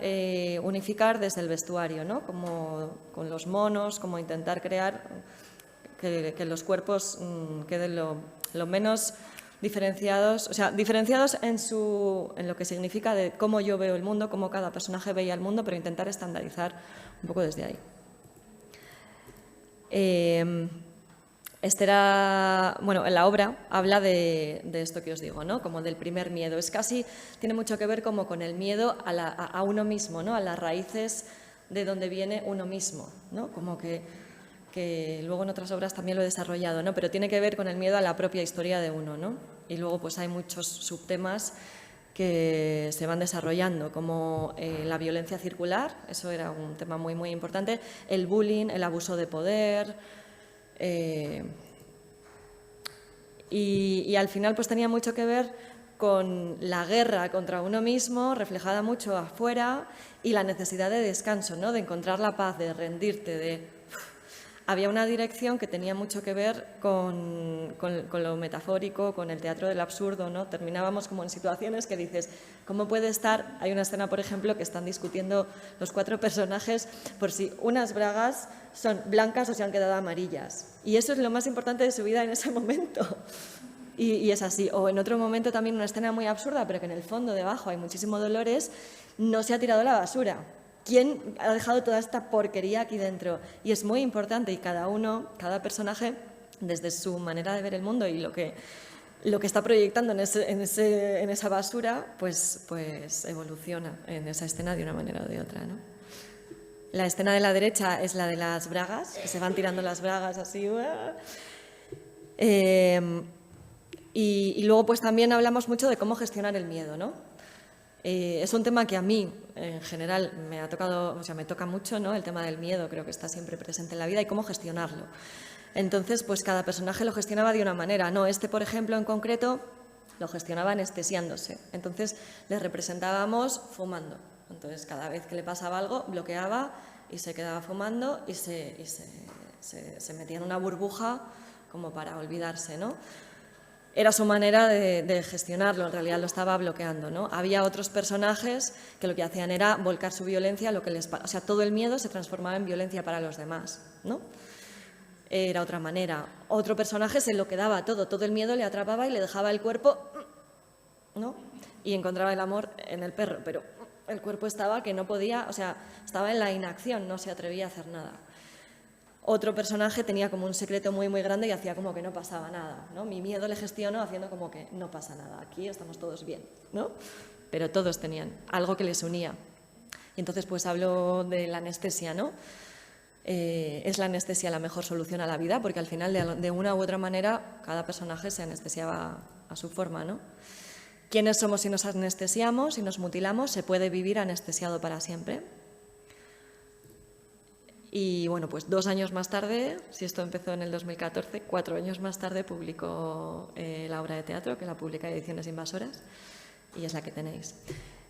Speaker 4: unificar desde el vestuario, ¿no? Como con los monos, como intentar crear que los cuerpos queden lo menos diferenciados, o sea, diferenciados en lo que significa de cómo yo veo el mundo, cómo cada personaje veía el mundo, pero intentar estandarizar un poco desde ahí. Bueno, en la obra habla de esto que os digo, ¿no? Como del primer miedo. Tiene mucho que ver como con el miedo a uno mismo, ¿no? A las raíces de donde viene uno mismo, ¿no? Como que luego en otras obras también lo he desarrollado, ¿no? Pero tiene que ver con el miedo a la propia historia de uno, ¿no? Y luego pues hay muchos subtemas que se van desarrollando, como la violencia circular, eso era un tema muy, muy importante, el bullying, el abuso de poder, y al final pues tenía mucho que ver con la guerra contra uno mismo, reflejada mucho afuera, y la necesidad de descanso, ¿no? De encontrar la paz, de rendirte, Había una dirección que tenía mucho que ver con lo metafórico, con el teatro del absurdo, ¿no? Terminábamos como en situaciones que dices, ¿cómo puede estar? Hay una escena, por ejemplo, que están discutiendo los 4 personajes por si unas bragas son blancas o se han quedado amarillas. Y eso es lo más importante de su vida en ese momento. Y es así. O en otro momento también una escena muy absurda, pero que en el fondo, debajo, hay muchísimo dolores, no se ha tirado la basura. ¿Quién ha dejado toda esta porquería aquí dentro? Y es muy importante, y cada personaje, desde su manera de ver el mundo y lo que está proyectando en esa basura, pues evoluciona en esa escena de una manera o de otra, ¿no? La escena de la derecha es la de las bragas, que se van tirando las bragas así. Y luego pues también hablamos mucho de cómo gestionar el miedo, ¿no? Es un tema que a mí, en general, me toca mucho, ¿no? El tema del miedo, creo que está siempre presente en la vida y cómo gestionarlo. Entonces, pues cada personaje lo gestionaba de una manera, ¿no? Por ejemplo, en concreto, lo gestionaba anestesiándose. Entonces, le representábamos fumando. Entonces, cada vez que le pasaba algo, bloqueaba y se quedaba fumando y se metía en una burbuja como para olvidarse, ¿no? Era su manera de gestionarlo, en realidad lo estaba bloqueando, ¿no? Había otros personajes que lo que hacían era volcar su violencia, todo el miedo se transformaba en violencia para los demás, ¿no? Era otra manera. Otro personaje se lo quedaba todo el miedo le atrapaba y le dejaba el cuerpo, ¿no? Y encontraba el amor en el perro, pero el cuerpo estaba que no podía, estaba en la inacción, no se atrevía a hacer nada. Otro personaje tenía como un secreto muy, muy grande y hacía como que no pasaba nada, ¿no? Mi miedo le gestionó haciendo como que no pasa nada, aquí estamos todos bien, ¿no? Pero todos tenían algo que les unía. Y entonces pues hablo de la anestesia, ¿no? ¿Es la anestesia la mejor solución a la vida? Porque al final, de una u otra manera, cada personaje se anestesiaba a su forma, ¿no? ¿Quiénes somos si nos anestesiamos, si nos mutilamos? ¿Se puede vivir anestesiado para siempre? Y bueno, pues 2 años más tarde, si esto empezó en el 2014, 4 años más tarde publicó la obra de teatro, que la publica Ediciones Invasoras, y es la que tenéis.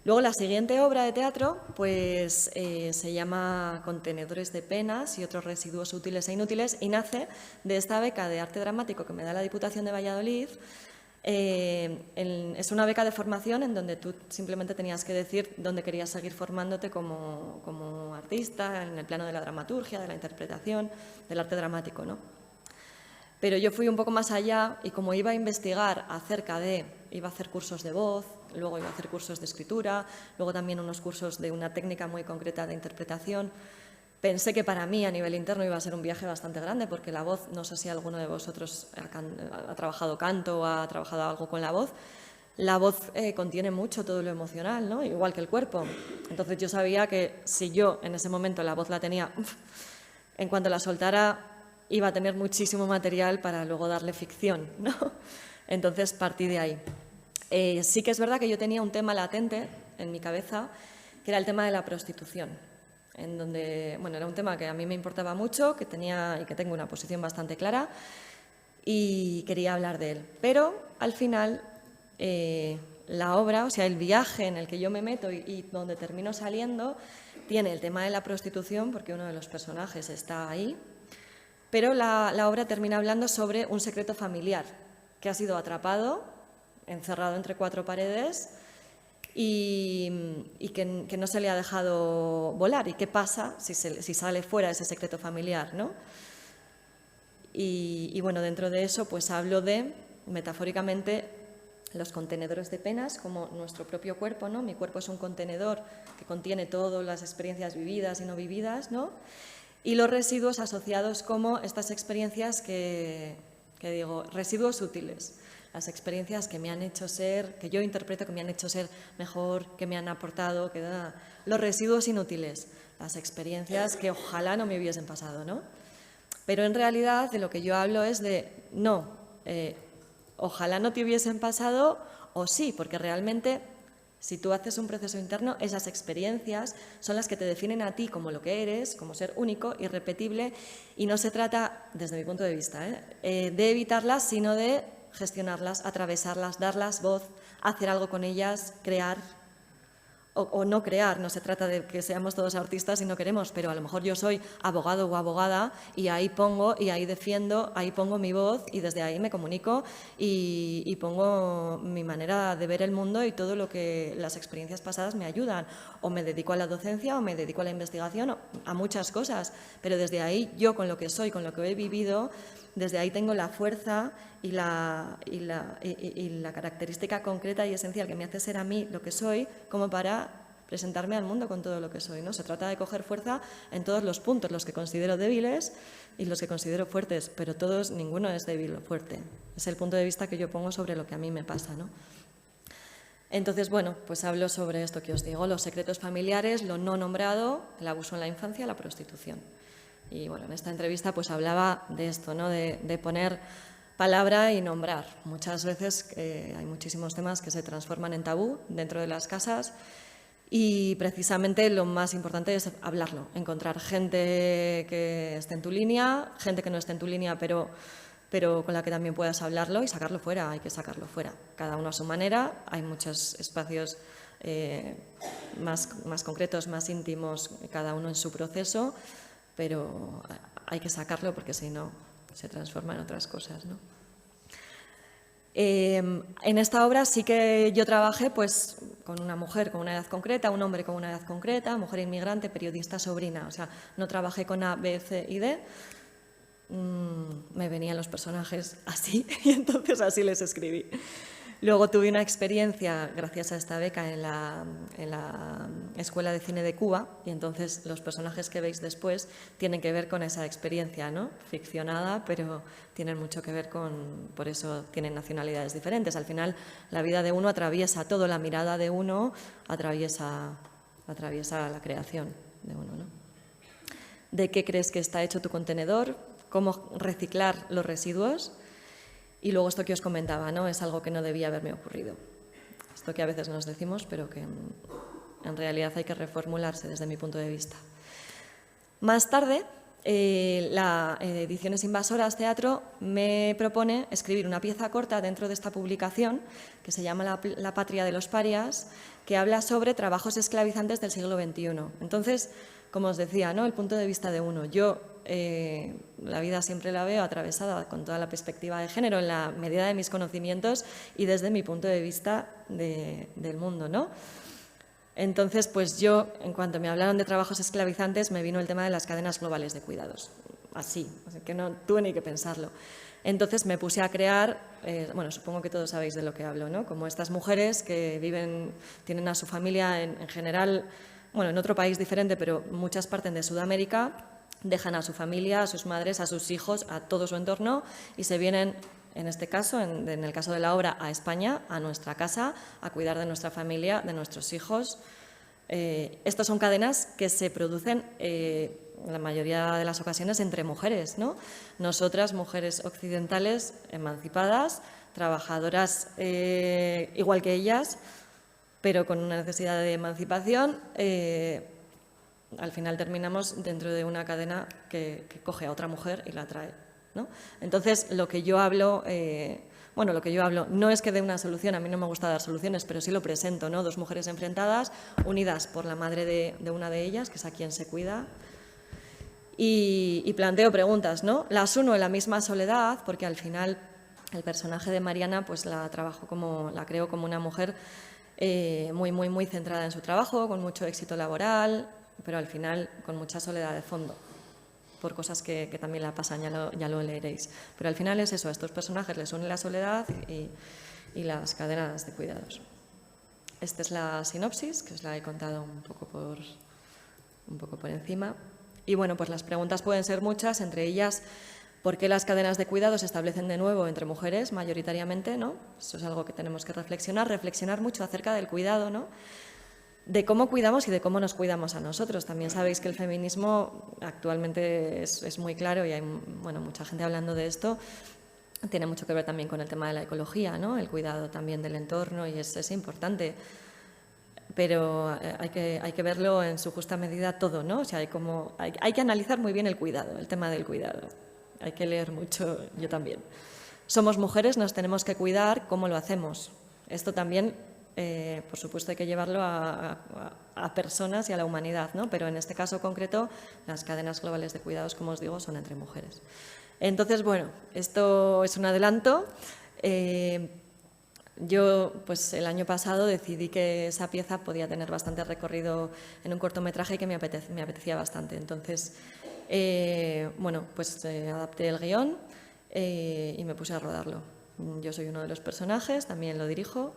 Speaker 4: Luego la siguiente obra de teatro pues, se llama Contenedores de penas y otros residuos útiles e inútiles, y nace de esta beca de arte dramático que me da la Diputación de Valladolid. Es una beca de formación en donde tú simplemente tenías que decir dónde querías seguir formándote como artista, en el plano de la dramaturgia, de la interpretación, del arte dramático, ¿no? Pero yo fui un poco más allá y como iba a investigar iba a hacer cursos de voz, luego iba a hacer cursos de escritura, luego también unos cursos de una técnica muy concreta de interpretación. Pensé que para mí, a nivel interno, iba a ser un viaje bastante grande, porque la voz, no sé si alguno de vosotros ha trabajado canto o ha trabajado algo con la voz. La voz contiene mucho todo lo emocional, ¿no? Igual que el cuerpo. Entonces yo sabía que si yo en ese momento la voz la tenía, en cuanto la soltara iba a tener muchísimo material para luego darle ficción, ¿no? Entonces partí de ahí. Sí que es verdad que yo tenía un tema latente en mi cabeza, que era el tema de la prostitución, en donde, bueno, era un tema que a mí me importaba mucho, que tenía y que tengo una posición bastante clara y quería hablar de él. Pero al final la obra, o sea, el viaje en el que yo me meto y donde termino saliendo, tiene el tema de la prostitución, porque uno de los personajes está ahí, pero la obra termina hablando sobre un secreto familiar que ha sido atrapado, encerrado entre 4 paredes y que no se le ha dejado volar. ¿Y qué pasa si sale fuera ese secreto familiar, ¿no? Y bueno, dentro de eso pues hablo de, metafóricamente, los contenedores de penas como nuestro propio cuerpo, ¿no? Mi cuerpo es un contenedor que contiene todas las experiencias vividas y no vividas, ¿no? Y los residuos asociados como estas experiencias que digo, residuos útiles, las experiencias que me han hecho ser, que yo interpreto que me han hecho ser mejor, que me han aportado, los residuos inútiles, las experiencias que ojalá no me hubiesen pasado, ¿no? Pero en realidad de lo que yo hablo es de, no, ojalá no te hubiesen pasado o sí, porque realmente si tú haces un proceso interno, esas experiencias son las que te definen a ti como lo que eres, como ser único, irrepetible, y no se trata, desde mi punto de vista, de evitarlas, sino de gestionarlas, atravesarlas, darlas voz, hacer algo con ellas, crear o no crear. No se trata de que seamos todos artistas si no queremos, pero a lo mejor yo soy abogado o abogada y ahí pongo y ahí defiendo, ahí pongo mi voz y desde ahí me comunico y pongo mi manera de ver el mundo y todo lo que las experiencias pasadas me ayudan. O me dedico a la docencia o me dedico a la investigación, a muchas cosas, pero desde ahí yo con lo que soy, con lo que he vivido, desde ahí tengo la fuerza y la característica concreta y esencial que me hace ser a mí lo que soy, como para presentarme al mundo con todo lo que soy, ¿no? Se trata de coger fuerza en todos los puntos, los que considero débiles y los que considero fuertes, pero ninguno es débil o fuerte. Es el punto de vista que yo pongo sobre lo que a mí me pasa, ¿no? Entonces, bueno, pues hablo sobre esto que os digo, los secretos familiares, lo no nombrado, el abuso en la infancia, la prostitución. Y bueno, en esta entrevista pues hablaba de esto, ¿no? De poner palabra y nombrar. Muchas veces hay muchísimos temas que se transforman en tabú dentro de las casas y precisamente lo más importante es hablarlo, encontrar gente que esté en tu línea, gente que no esté en tu línea, pero con la que también puedas hablarlo y sacarlo fuera. Hay que sacarlo fuera, cada uno a su manera. Hay muchos espacios más concretos, más íntimos, cada uno en su proceso, pero hay que sacarlo porque si no se transforma en otras cosas, ¿no? En esta obra sí que yo trabajé pues, con una mujer con una edad concreta, un hombre con una edad concreta, mujer inmigrante, periodista, sobrina. O sea, no trabajé con A, B, C y D. Me venían los personajes así y entonces así les escribí. Luego tuve una experiencia, gracias a esta beca, en la Escuela de Cine de Cuba y entonces los personajes que veis después tienen que ver con esa experiencia, ¿no? Ficcionada, pero tienen mucho que ver por eso tienen nacionalidades diferentes. Al final, la vida de uno atraviesa todo, la mirada de uno atraviesa la creación de uno, ¿no? ¿De qué crees que está hecho tu contenedor? ¿Cómo reciclar los residuos? Y luego esto que os comentaba, ¿no? Es algo que no debía haberme ocurrido. Esto que a veces nos decimos, pero que en realidad hay que reformularse desde mi punto de vista. Más tarde, la Ediciones Invasoras Teatro me propone escribir una pieza corta dentro de esta publicación que se llama La patria de los parias, que habla sobre trabajos esclavizantes del siglo XXI. Entonces, como os decía, ¿no? El punto de vista de uno. Yo la vida siempre la veo atravesada con toda la perspectiva de género en la medida de mis conocimientos y desde mi punto de vista del mundo, ¿no? Entonces, pues yo, en cuanto me hablaron de trabajos esclavizantes, me vino el tema de las cadenas globales de cuidados. Así que no tuve ni que pensarlo. Entonces me puse a crear, bueno, supongo que todos sabéis de lo que hablo, ¿no? Como estas mujeres que tienen a su familia en general, bueno, en otro país diferente, pero muchas parten de Sudamérica, dejan a su familia, a sus madres, a sus hijos, a todo su entorno y se vienen, en este caso, en el caso de la obra, a España, a nuestra casa, a cuidar de nuestra familia, de nuestros hijos. Estas son cadenas que se producen en la mayoría de las ocasiones entre mujeres, ¿no? Nosotras, mujeres occidentales, emancipadas, trabajadoras igual que ellas, pero con una necesidad de emancipación, al final terminamos dentro de una cadena que coge a otra mujer y la trae, ¿no? Entonces, lo que yo hablo no es que dé una solución, a mí no me gusta dar soluciones, pero sí lo presento, ¿no? Dos mujeres enfrentadas, unidas por la madre de una de ellas, que es a quien se cuida, y planteo preguntas, ¿no? Las uno en la misma soledad, porque al final el personaje de Mariana pues la creo como una mujer muy centrada en su trabajo, con mucho éxito laboral, pero al final con mucha soledad de fondo, por cosas que también la pasan, ya lo leeréis. Pero al final es eso, a estos personajes les une la soledad y las cadenas de cuidados. Esta es la sinopsis, que os la he contado un poco por encima. Y bueno, pues las preguntas pueden ser muchas, entre ellas, ¿por qué las cadenas de cuidados se establecen de nuevo entre mujeres, mayoritariamente, ¿no? Eso es algo que tenemos que reflexionar mucho acerca del cuidado, ¿no? De cómo cuidamos y de cómo nos cuidamos a nosotros. También sabéis que el feminismo actualmente es muy claro y hay mucha gente hablando de esto. Tiene mucho que ver también con el tema de la ecología, ¿no? El cuidado también del entorno y es importante. Pero hay que verlo en su justa medida todo, ¿no? O sea, hay que analizar muy bien el cuidado, el tema del cuidado. Hay que leer mucho, yo también. Somos mujeres, nos tenemos que cuidar, ¿cómo lo hacemos? Esto también, por supuesto, hay que llevarlo a personas y a la humanidad, ¿no? Pero en este caso concreto, las cadenas globales de cuidados, como os digo, son entre mujeres. Entonces, bueno, esto es un adelanto. Yo, pues el año pasado decidí que esa pieza podía tener bastante recorrido en un cortometraje y que me apetecía bastante. Entonces, adapté el guión y me puse a rodarlo. Yo soy uno de los personajes, también lo dirijo,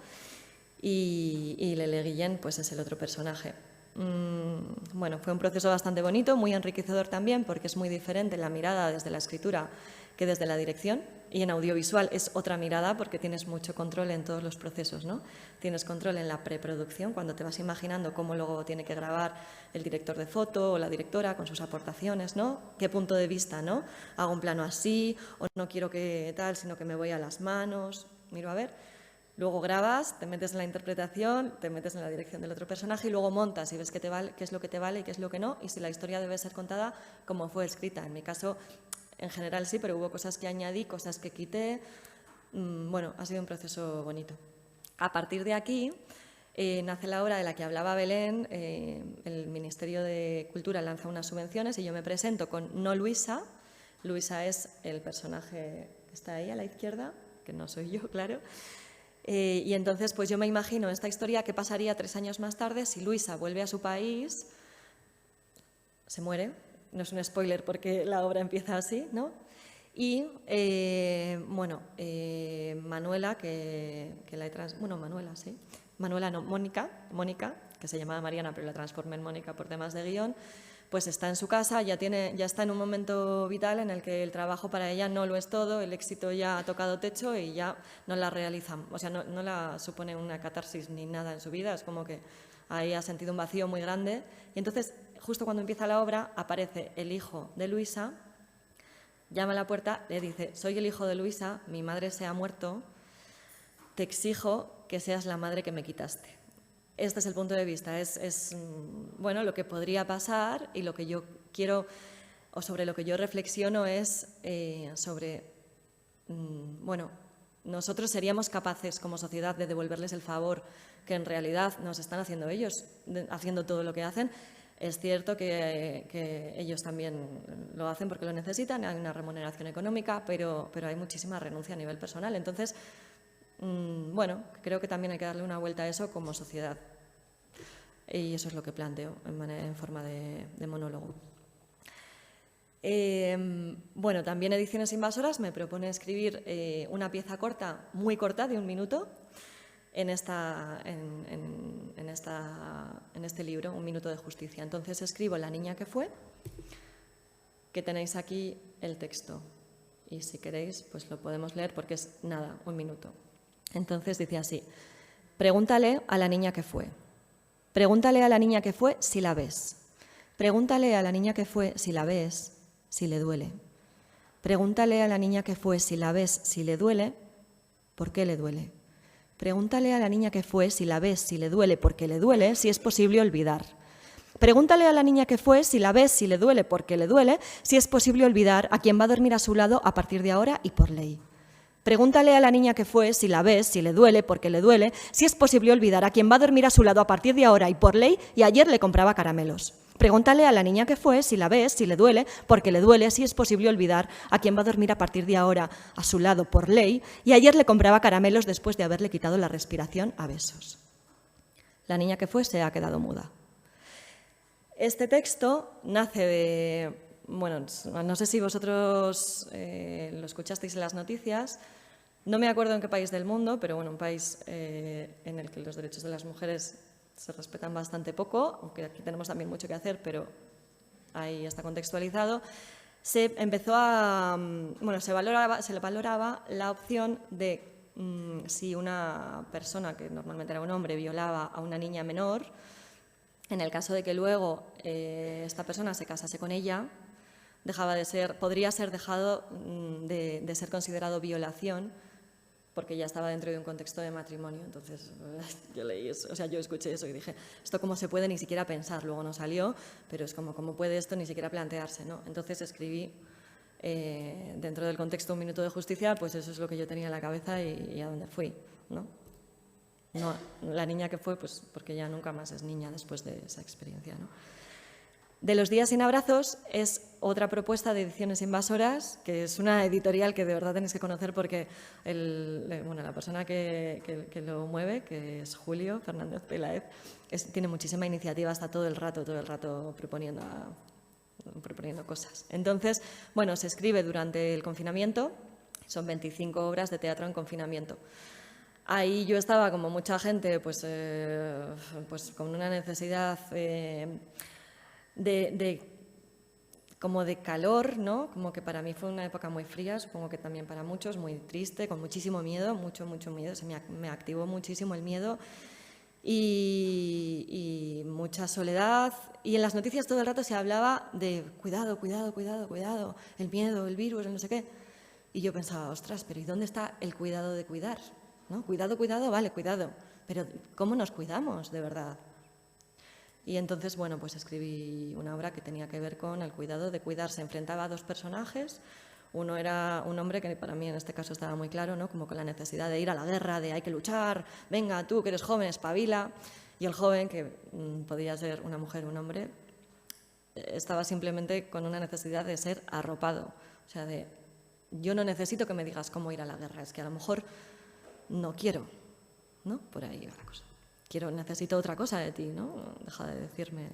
Speaker 4: y Lele Guillén pues es el otro personaje. Fue un proceso bastante bonito, muy enriquecedor también, porque es muy diferente la mirada desde la escritura que desde la dirección, y en audiovisual es otra mirada porque tienes mucho control en todos los procesos, ¿no? Tienes control en la preproducción, cuando te vas imaginando cómo luego tiene que grabar el director de foto o la directora con sus aportaciones, ¿no? ¿Qué punto de vista, no? Hago un plano así, o no quiero que tal, sino que me voy a las manos, miro a ver. Luego grabas, te metes en la interpretación, te metes en la dirección del otro personaje y luego montas y ves qué es lo que te vale y qué es lo que no, y si la historia debe ser contada como fue escrita. En mi caso, en general sí, pero hubo cosas que añadí, cosas que quité. Ha sido un proceso bonito. A partir de aquí nace la obra de la que hablaba Belén. El Ministerio de Cultura lanza unas subvenciones y yo me presento con No Luisa. Luisa es el personaje que está ahí a la izquierda, que no soy yo, claro. Y entonces pues yo me imagino esta historia que pasaría 3 años más tarde si Luisa vuelve a su país, se muere. No es un spoiler porque la obra empieza así, ¿no? Y, Manuela, Mónica, que se llamaba Mariana, pero la transformé en Mónica por temas de guión, pues está en su casa, ya está en un momento vital en el que el trabajo para ella no lo es todo, el éxito ya ha tocado techo y ya no la realiza, o sea, no la supone una catarsis ni nada en su vida, es como que ahí ha sentido un vacío muy grande. Y entonces, justo cuando empieza la obra, aparece el hijo de Luisa, llama a la puerta, le dice: soy el hijo de Luisa, mi madre se ha muerto, te exijo que seas la madre que me quitaste. Este es el punto de vista, es lo que podría pasar, y lo que yo quiero, o sobre lo que yo reflexiono es nosotros seríamos capaces como sociedad de devolverles el favor que en realidad nos están haciendo ellos, haciendo todo lo que hacen. Es cierto que ellos también lo hacen porque lo necesitan, hay una remuneración económica, pero hay muchísima renuncia a nivel personal. Entonces, creo que también hay que darle una vuelta a eso como sociedad. Y eso es lo que planteo en forma de monólogo. También Ediciones Invasoras me propone escribir una pieza corta, muy corta, de 1 minuto, en este libro, 1 minuto de justicia. Entonces escribo La niña que fue, que tenéis aquí el texto. Y si queréis, pues lo podemos leer porque es nada, 1 minuto. Entonces dice así: pregúntale a la niña que fue. Pregúntale a la niña que fue si la ves. Pregúntale a la niña que fue si la ves, si le duele. Pregúntale a la niña que fue si la ves, si le duele, ¿por qué le duele? Pregúntale a la niña que fue si la ves, si le duele, por qué le duele, si es posible olvidar. Pregúntale a la niña que fue si la ves, si le duele, por qué le duele, si es posible olvidar a quien va a dormir a su lado a partir de ahora y por ley. Pregúntale a la niña que fue si la ves, si le duele, por qué le duele, si es posible olvidar a quien va a dormir a su lado a partir de ahora y por ley y ayer le compraba caramelos. Pregúntale a la niña que fue si la ves, si le duele, porque le duele, si es posible olvidar a quien va a dormir a partir de ahora a su lado por ley y ayer le compraba caramelos después de haberle quitado la respiración a besos. La niña que fue se ha quedado muda. Este texto nace de, bueno, no sé si vosotros lo escuchasteis en las noticias, no me acuerdo en qué país del mundo, pero bueno, un país en el que los derechos de las mujeres se respetan bastante poco, aunque aquí tenemos también mucho que hacer, pero ahí está contextualizado. Se empezó a, bueno, se le valoraba la opción de si una persona, que normalmente era un hombre, violaba a una niña menor, en el caso de que luego esta persona se casase con ella, podría ser dejado de ser considerado violación, porque ya estaba dentro de un contexto de matrimonio. Entonces yo leí eso, o sea, yo escuché eso y dije, ¿esto cómo se puede ni siquiera pensar? Luego no salió, pero es como, ¿cómo puede esto ni siquiera plantearse, ¿no? Entonces escribí, dentro del contexto Un minuto de justicia, pues eso es lo que yo tenía en la cabeza y a dónde fui, ¿no? No, la niña que fue, pues porque ya nunca más es niña después de esa experiencia, ¿no? De los días sin abrazos es otra propuesta de Ediciones Invasoras, que es una editorial que de verdad tenéis que conocer porque la persona que lo mueve, que es Julio Fernández Peláez, tiene muchísima iniciativa, está todo el rato proponiendo cosas. Entonces, bueno, se escribe durante el confinamiento, son 25 obras de teatro en confinamiento. Ahí yo estaba, como mucha gente, pues con una necesidad como de calor, ¿no? Como que para mí fue una época muy fría, supongo que también para muchos, muy triste, con muchísimo miedo, mucho miedo, me activó muchísimo el miedo y mucha soledad. Y en las noticias todo el rato se hablaba de cuidado, el miedo, el virus, el no sé qué. Y yo pensaba, ostras, pero ¿y dónde está el cuidado de cuidar? ¿No? Cuidado, vale, cuidado. Pero ¿cómo nos cuidamos de verdad? Y entonces, bueno, pues escribí una obra que tenía que ver con el cuidado de cuidar. Se enfrentaba a dos personajes. Uno era un hombre que para mí en este caso estaba muy claro, ¿no? Como con la necesidad de ir a la guerra, de hay que luchar, venga tú que eres joven, espabila. Y el joven, que podía ser una mujer o un hombre, estaba simplemente con una necesidad de ser arropado. O sea, de yo no necesito que me digas cómo ir a la guerra, es que a lo mejor no quiero, ¿no? Por ahí va la cosa. Necesito otra cosa de ti, ¿no? Deja de decirme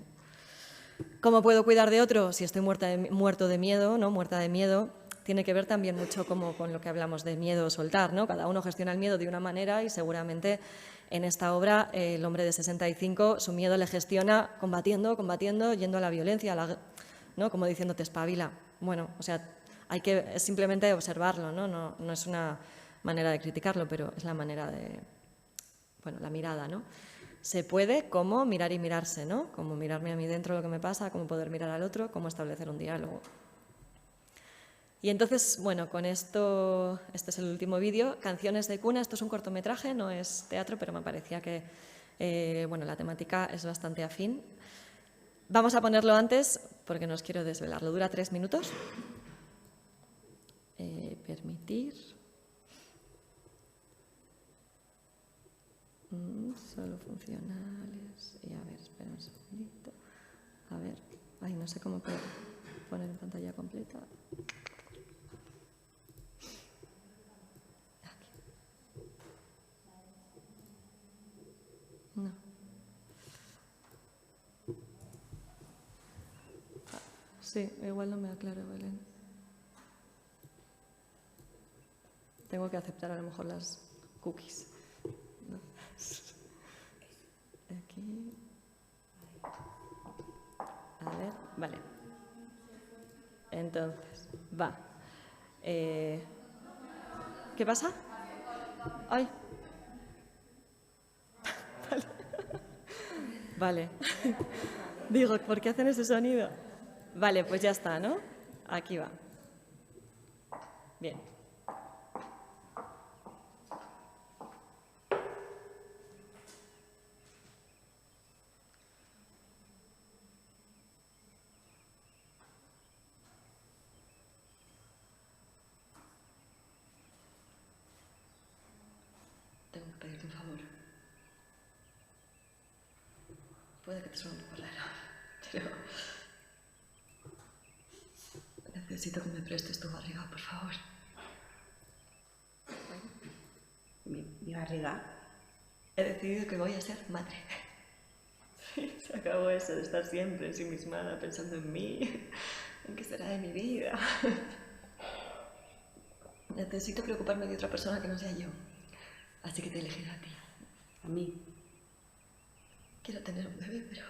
Speaker 4: cómo puedo cuidar de otro si estoy muerto de miedo, ¿no? Muerta de miedo. Tiene que ver también mucho como con lo que hablamos de miedo soltar, ¿no? Cada uno gestiona el miedo de una manera y seguramente en esta obra el hombre de 65 su miedo le gestiona combatiendo, yendo a la violencia, ¿no? Como diciéndote espabila. Bueno, o sea, es simplemente observarlo, ¿no? No es una manera de criticarlo, pero es la manera de, bueno, la mirada, ¿no? Se puede como mirar y mirarse, ¿no? Como mirarme a mí dentro lo que me pasa, cómo poder mirar al otro, cómo establecer un diálogo. Y entonces, bueno, con esto, este es el último vídeo, Canciones de cuna. Esto es un cortometraje, no es teatro, pero me parecía que, bueno, la temática es bastante afín. Vamos a ponerlo antes porque no os quiero desvelarlo. Dura 3 minutos. Permitir. Solo funcionales. Y a ver, espera un segundito. A ver, ay, no sé cómo puedo poner en pantalla completa. Aquí. No. Sí, igual no me aclaro, Belén. Tengo que aceptar a lo mejor las cookies. Aquí. A ver, vale. Entonces, va. ¿Qué pasa? Ay. Vale. Digo, ¿por qué hacen ese sonido? Vale, pues ya está, ¿no? Aquí va. Bien. Tengo que pedirte un favor. Puede que te suene un poco raro, pero necesito que me prestes tu barriga, por favor.
Speaker 8: ¿Mi barriga?
Speaker 4: He decidido que voy a ser madre. Sí, se acabó eso de estar siempre ensimismada pensando en mí, en qué será de mi vida. Necesito preocuparme de otra persona que no sea yo. Así que te he elegido a ti.
Speaker 8: ¿A mí?
Speaker 4: Quiero tener un bebé, pero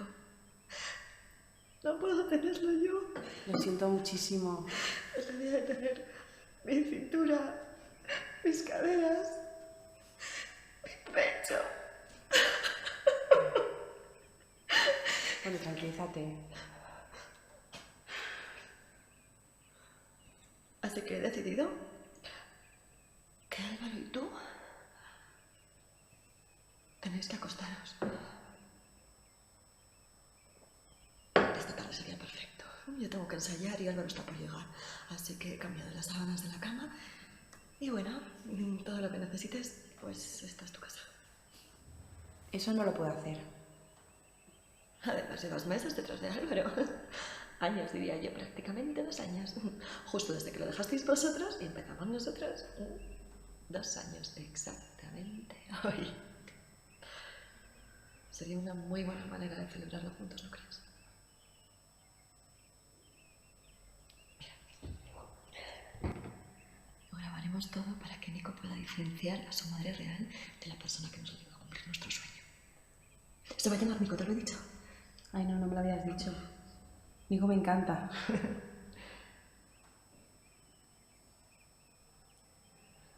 Speaker 4: no puedo tenerlo yo.
Speaker 8: Lo siento muchísimo.
Speaker 4: Debería de tener mi cintura, mis caderas, mi pecho.
Speaker 8: Bueno, tranquilízate.
Speaker 4: Así que he decidido que Álvaro y tú tenéis que acostaros. Esta tarde sería perfecto. Yo tengo que ensayar y Álvaro está por llegar. Así que he cambiado las sábanas de la cama. Y bueno, todo lo que necesites, pues esta es tu casa.
Speaker 8: Eso no lo puedo hacer.
Speaker 4: Además, llevas meses detrás de Álvaro. Años, diría yo, prácticamente 2 años. Justo desde que lo dejasteis vosotros y empezamos nosotros. 2 años, exactamente hoy. Sería una muy buena manera de celebrarlo juntos, ¿no crees? Mira. Lo grabaremos todo para que Nico pueda diferenciar a su madre real de la persona que nos ayuda a cumplir nuestro sueño. Se va a llamar Nico, ¿te lo he dicho?
Speaker 8: Ay, no me lo habías dicho. Nico me encanta.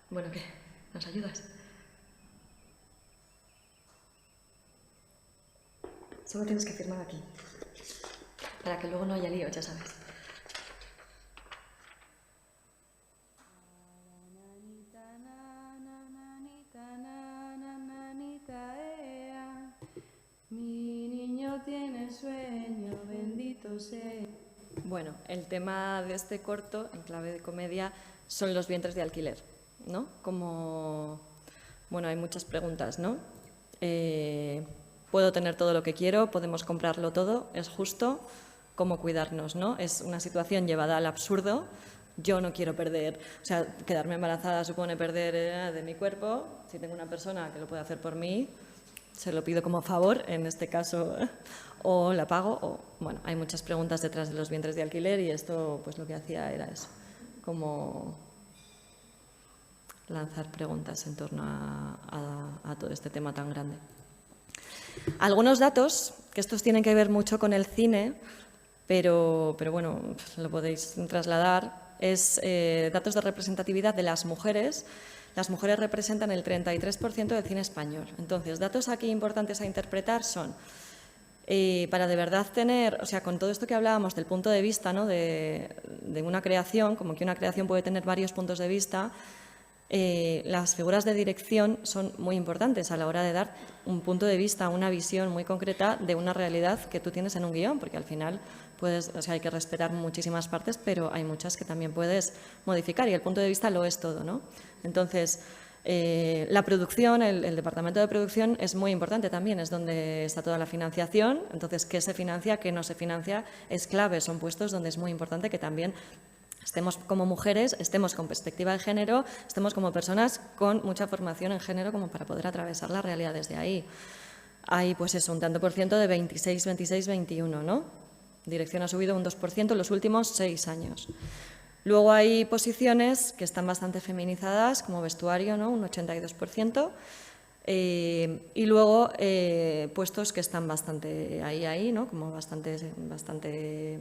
Speaker 4: Bueno, ¿qué? ¿Nos ayudas? Solo tienes que firmar aquí. Para que luego no haya lío, ya sabes.
Speaker 9: Mi niño tiene sueño, bendito sea.
Speaker 4: Bueno, el tema de este corto, en clave de comedia, son los vientres de alquiler, ¿no? Como, bueno, hay muchas preguntas, ¿no? ¿Puedo tener todo lo que quiero? ¿Podemos comprarlo todo? ¿Es justo? ¿Cómo cuidarnos, no? Es una situación llevada al absurdo. Yo no quiero perder, o sea, quedarme embarazada supone perder de mi cuerpo. Si tengo una persona que lo puede hacer por mí, se lo pido como favor, en este caso, o la pago, o, bueno, hay muchas preguntas detrás de los vientres de alquiler y esto, pues lo que hacía era eso, como lanzar preguntas en torno a todo este tema tan grande. Algunos datos, que estos tienen que ver mucho con el cine, pero bueno, lo podéis trasladar, es datos de representatividad de las mujeres. Las mujeres representan el 33% del cine español. Entonces, datos aquí importantes a interpretar son, para de verdad tener, o sea, con todo esto que hablábamos del punto de vista, ¿no? de una creación, como que una creación puede tener varios puntos de vista, las figuras de dirección son muy importantes a la hora de dar un punto de vista, una visión muy concreta de una realidad que tú tienes en un guión, porque al final o sea, hay que respetar muchísimas partes, pero hay muchas que también puedes modificar y el punto de vista lo es todo, ¿no? Entonces, la producción, el departamento de producción es muy importante también, es donde está toda la financiación. Entonces, ¿qué se financia, qué no se financia? Es clave, son puestos donde es muy importante que también estemos como mujeres, estemos con perspectiva de género, estemos como personas con mucha formación en género como para poder atravesar la realidad desde ahí. Hay, pues eso, un tanto por ciento de 26, 26, 21, ¿no? Dirección ha subido un 2% en los últimos 6 años. Luego hay posiciones que están bastante feminizadas, como vestuario, ¿no? Un 82%. Y luego puestos que están bastante ahí, ¿no? Como bastante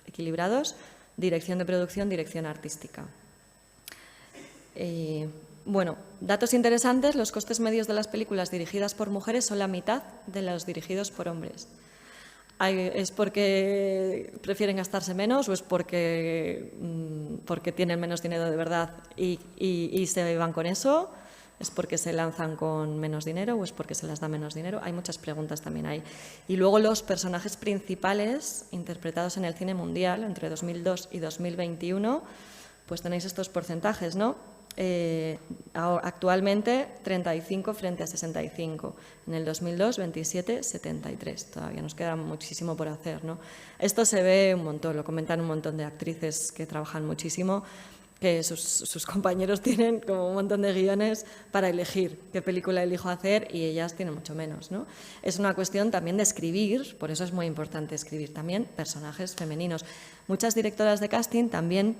Speaker 4: equilibrados. Dirección de producción, dirección artística. Bueno, datos interesantes, los costes medios de las películas dirigidas por mujeres son la mitad de los dirigidos por hombres. ¿Es porque prefieren gastarse menos o es porque tienen menos dinero de verdad y se van con eso? ¿Es porque se lanzan con menos dinero o es porque se les da menos dinero? Hay muchas preguntas también ahí. Y luego los personajes principales interpretados en el cine mundial entre 2002 y 2021, pues tenéis estos porcentajes, ¿no? Actualmente 35 frente a 65. En el 2002, 27, 73. Todavía nos queda muchísimo por hacer, ¿no? Esto se ve un montón, lo comentan un montón de actrices que trabajan muchísimo, que sus compañeros tienen como un montón de guiones para elegir qué película elijo hacer y ellas tienen mucho menos, ¿no? Es una cuestión también de escribir, por eso es muy importante escribir también personajes femeninos. Muchas directoras de casting también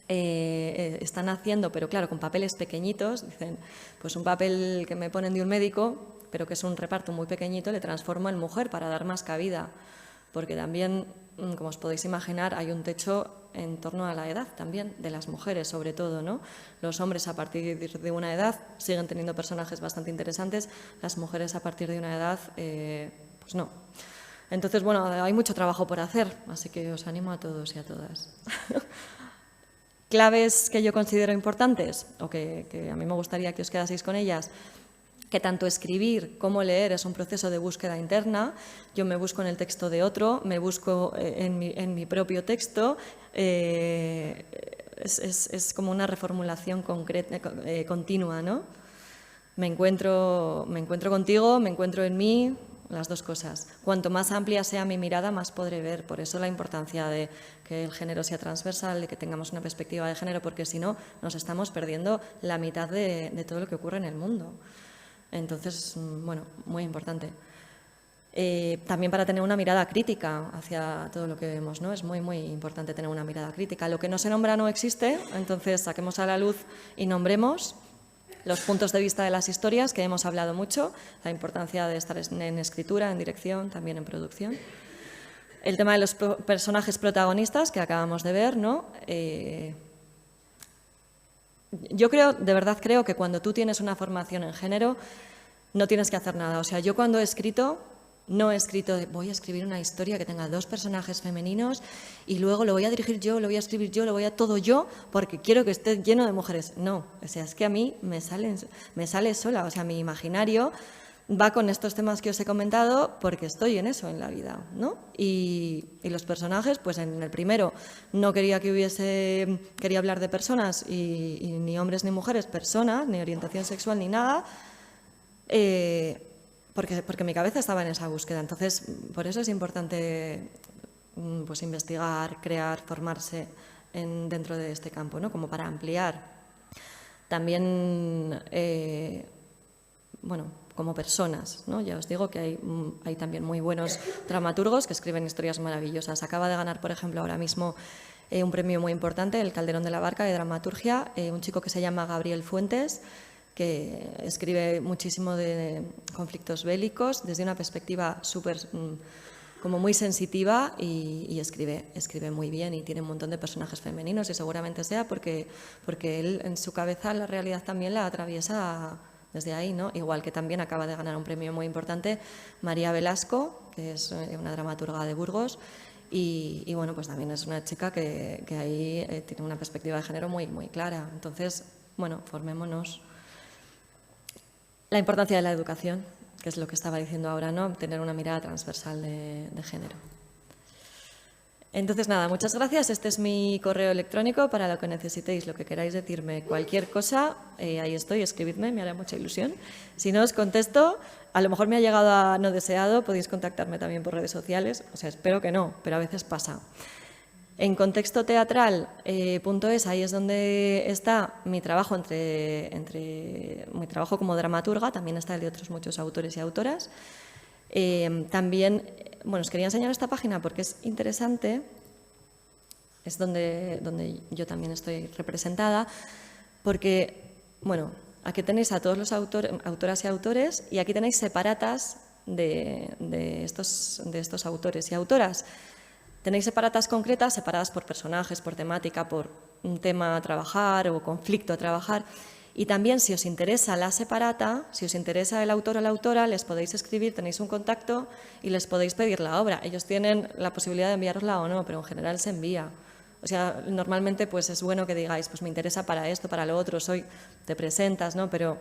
Speaker 4: están haciendo, pero claro, con papeles pequeñitos, dicen, pues un papel que me ponen de un médico, pero que es un reparto muy pequeñito, le transformo en mujer para dar más cabida, porque también, como os podéis imaginar, hay un techo en torno a la edad también, de las mujeres sobre todo, ¿no? Los hombres a partir de una edad siguen teniendo personajes bastante interesantes, las mujeres a partir de una edad, pues no. Entonces, bueno, hay mucho trabajo por hacer, así que os animo a todos y a todas. Claves que yo considero importantes, o que a mí me gustaría que os quedaseis con ellas, que tanto escribir como leer es un proceso de búsqueda interna. Yo me busco en el texto de otro, me busco en mi propio texto. Es como una reformulación concreta, continua, ¿no? Me encuentro contigo, me encuentro en mí, las dos cosas. Cuanto más amplia sea mi mirada, más podré ver. Por eso la importancia de que el género sea transversal, de que tengamos una perspectiva de género, porque si no, nos estamos perdiendo la mitad de todo lo que ocurre en el mundo. Entonces, bueno, muy importante. También para tener una mirada crítica hacia todo lo que vemos, ¿no? Es muy, muy importante tener una mirada crítica. Lo que no se nombra no existe, entonces saquemos a la luz y nombremos los puntos de vista de las historias, que hemos hablado mucho, la importancia de estar en escritura, en dirección, también en producción. El tema de los personajes protagonistas, que acabamos de ver, ¿no? Yo de verdad creo que cuando tú tienes una formación en género, no tienes que hacer nada. O sea, yo cuando he escrito, no he escrito, voy a escribir una historia que tenga 2 personajes femeninos y luego lo voy a dirigir yo, lo voy a escribir yo, lo voy a todo yo, porque quiero que esté lleno de mujeres. No, o sea, es que a mí me sale sola. O sea, mi imaginario va con estos temas que os he comentado porque estoy en eso en la vida, ¿no? Y los personajes, pues en el primero no quería quería hablar de personas y ni hombres ni mujeres, personas, ni orientación sexual ni nada, porque mi cabeza estaba en esa búsqueda. Entonces, por eso es importante pues investigar, crear, formarse dentro de este campo, ¿no? Como para ampliar. También, bueno, como personas, ¿no? Ya os digo que hay también muy buenos dramaturgos que escriben historias maravillosas. Acaba de ganar, por ejemplo, ahora mismo un premio muy importante, el Calderón de la Barca de dramaturgia, un chico que se llama Gabriel Fuentes, que escribe muchísimo de conflictos bélicos desde una perspectiva súper, como muy sensitiva y escribe muy bien y tiene un montón de personajes femeninos y seguramente sea porque él en su cabeza la realidad también la atraviesa desde ahí, ¿no? Igual que también acaba de ganar un premio muy importante María Velasco, que es una dramaturga de Burgos y bueno, pues también es una chica que ahí tiene una perspectiva de género muy, muy clara. Entonces, bueno, formémonos. La importancia de la educación, que es lo que estaba diciendo ahora, ¿no? Tener una mirada transversal de género. Entonces, nada, muchas gracias. Este es mi correo electrónico para lo que necesitéis, lo que queráis decirme, cualquier cosa, ahí estoy, escribidme, me hará mucha ilusión. Si no os contesto, a lo mejor me ha llegado a no deseado, podéis contactarme también por redes sociales, o sea, espero que no, pero a veces pasa. En contextoteatral.es, ahí es donde está mi trabajo mi trabajo como dramaturga, también está el de otros muchos autores y autoras. También, bueno, os quería enseñar esta página porque es interesante, es donde yo también estoy representada, porque, bueno, aquí tenéis a todos los autoras y autores y aquí tenéis separatas de estos autores y autoras. Tenéis separatas concretas, separadas por personajes, por temática, por un tema a trabajar o conflicto a trabajar. Y también, si os interesa la separata, si os interesa el autor o la autora, les podéis escribir, tenéis un contacto y les podéis pedir la obra. Ellos tienen la posibilidad de enviárosla o no, pero en general se envía. O sea, normalmente pues es bueno que digáis, pues me interesa para esto, para lo otro, te presentas, ¿no? Pero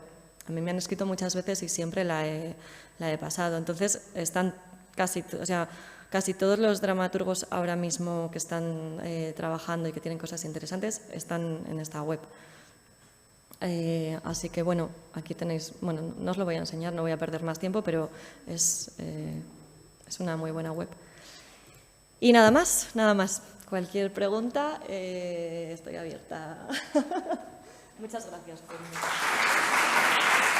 Speaker 4: a mí me han escrito muchas veces y siempre la he pasado. Entonces, están casi todos los dramaturgos ahora mismo que están trabajando y que tienen cosas interesantes están en esta web. Así que, bueno, aquí tenéis, bueno, no os lo voy a enseñar, no voy a perder más tiempo, pero es una muy buena web. Y nada más. Cualquier pregunta, estoy abierta. Muchas gracias por invitarme.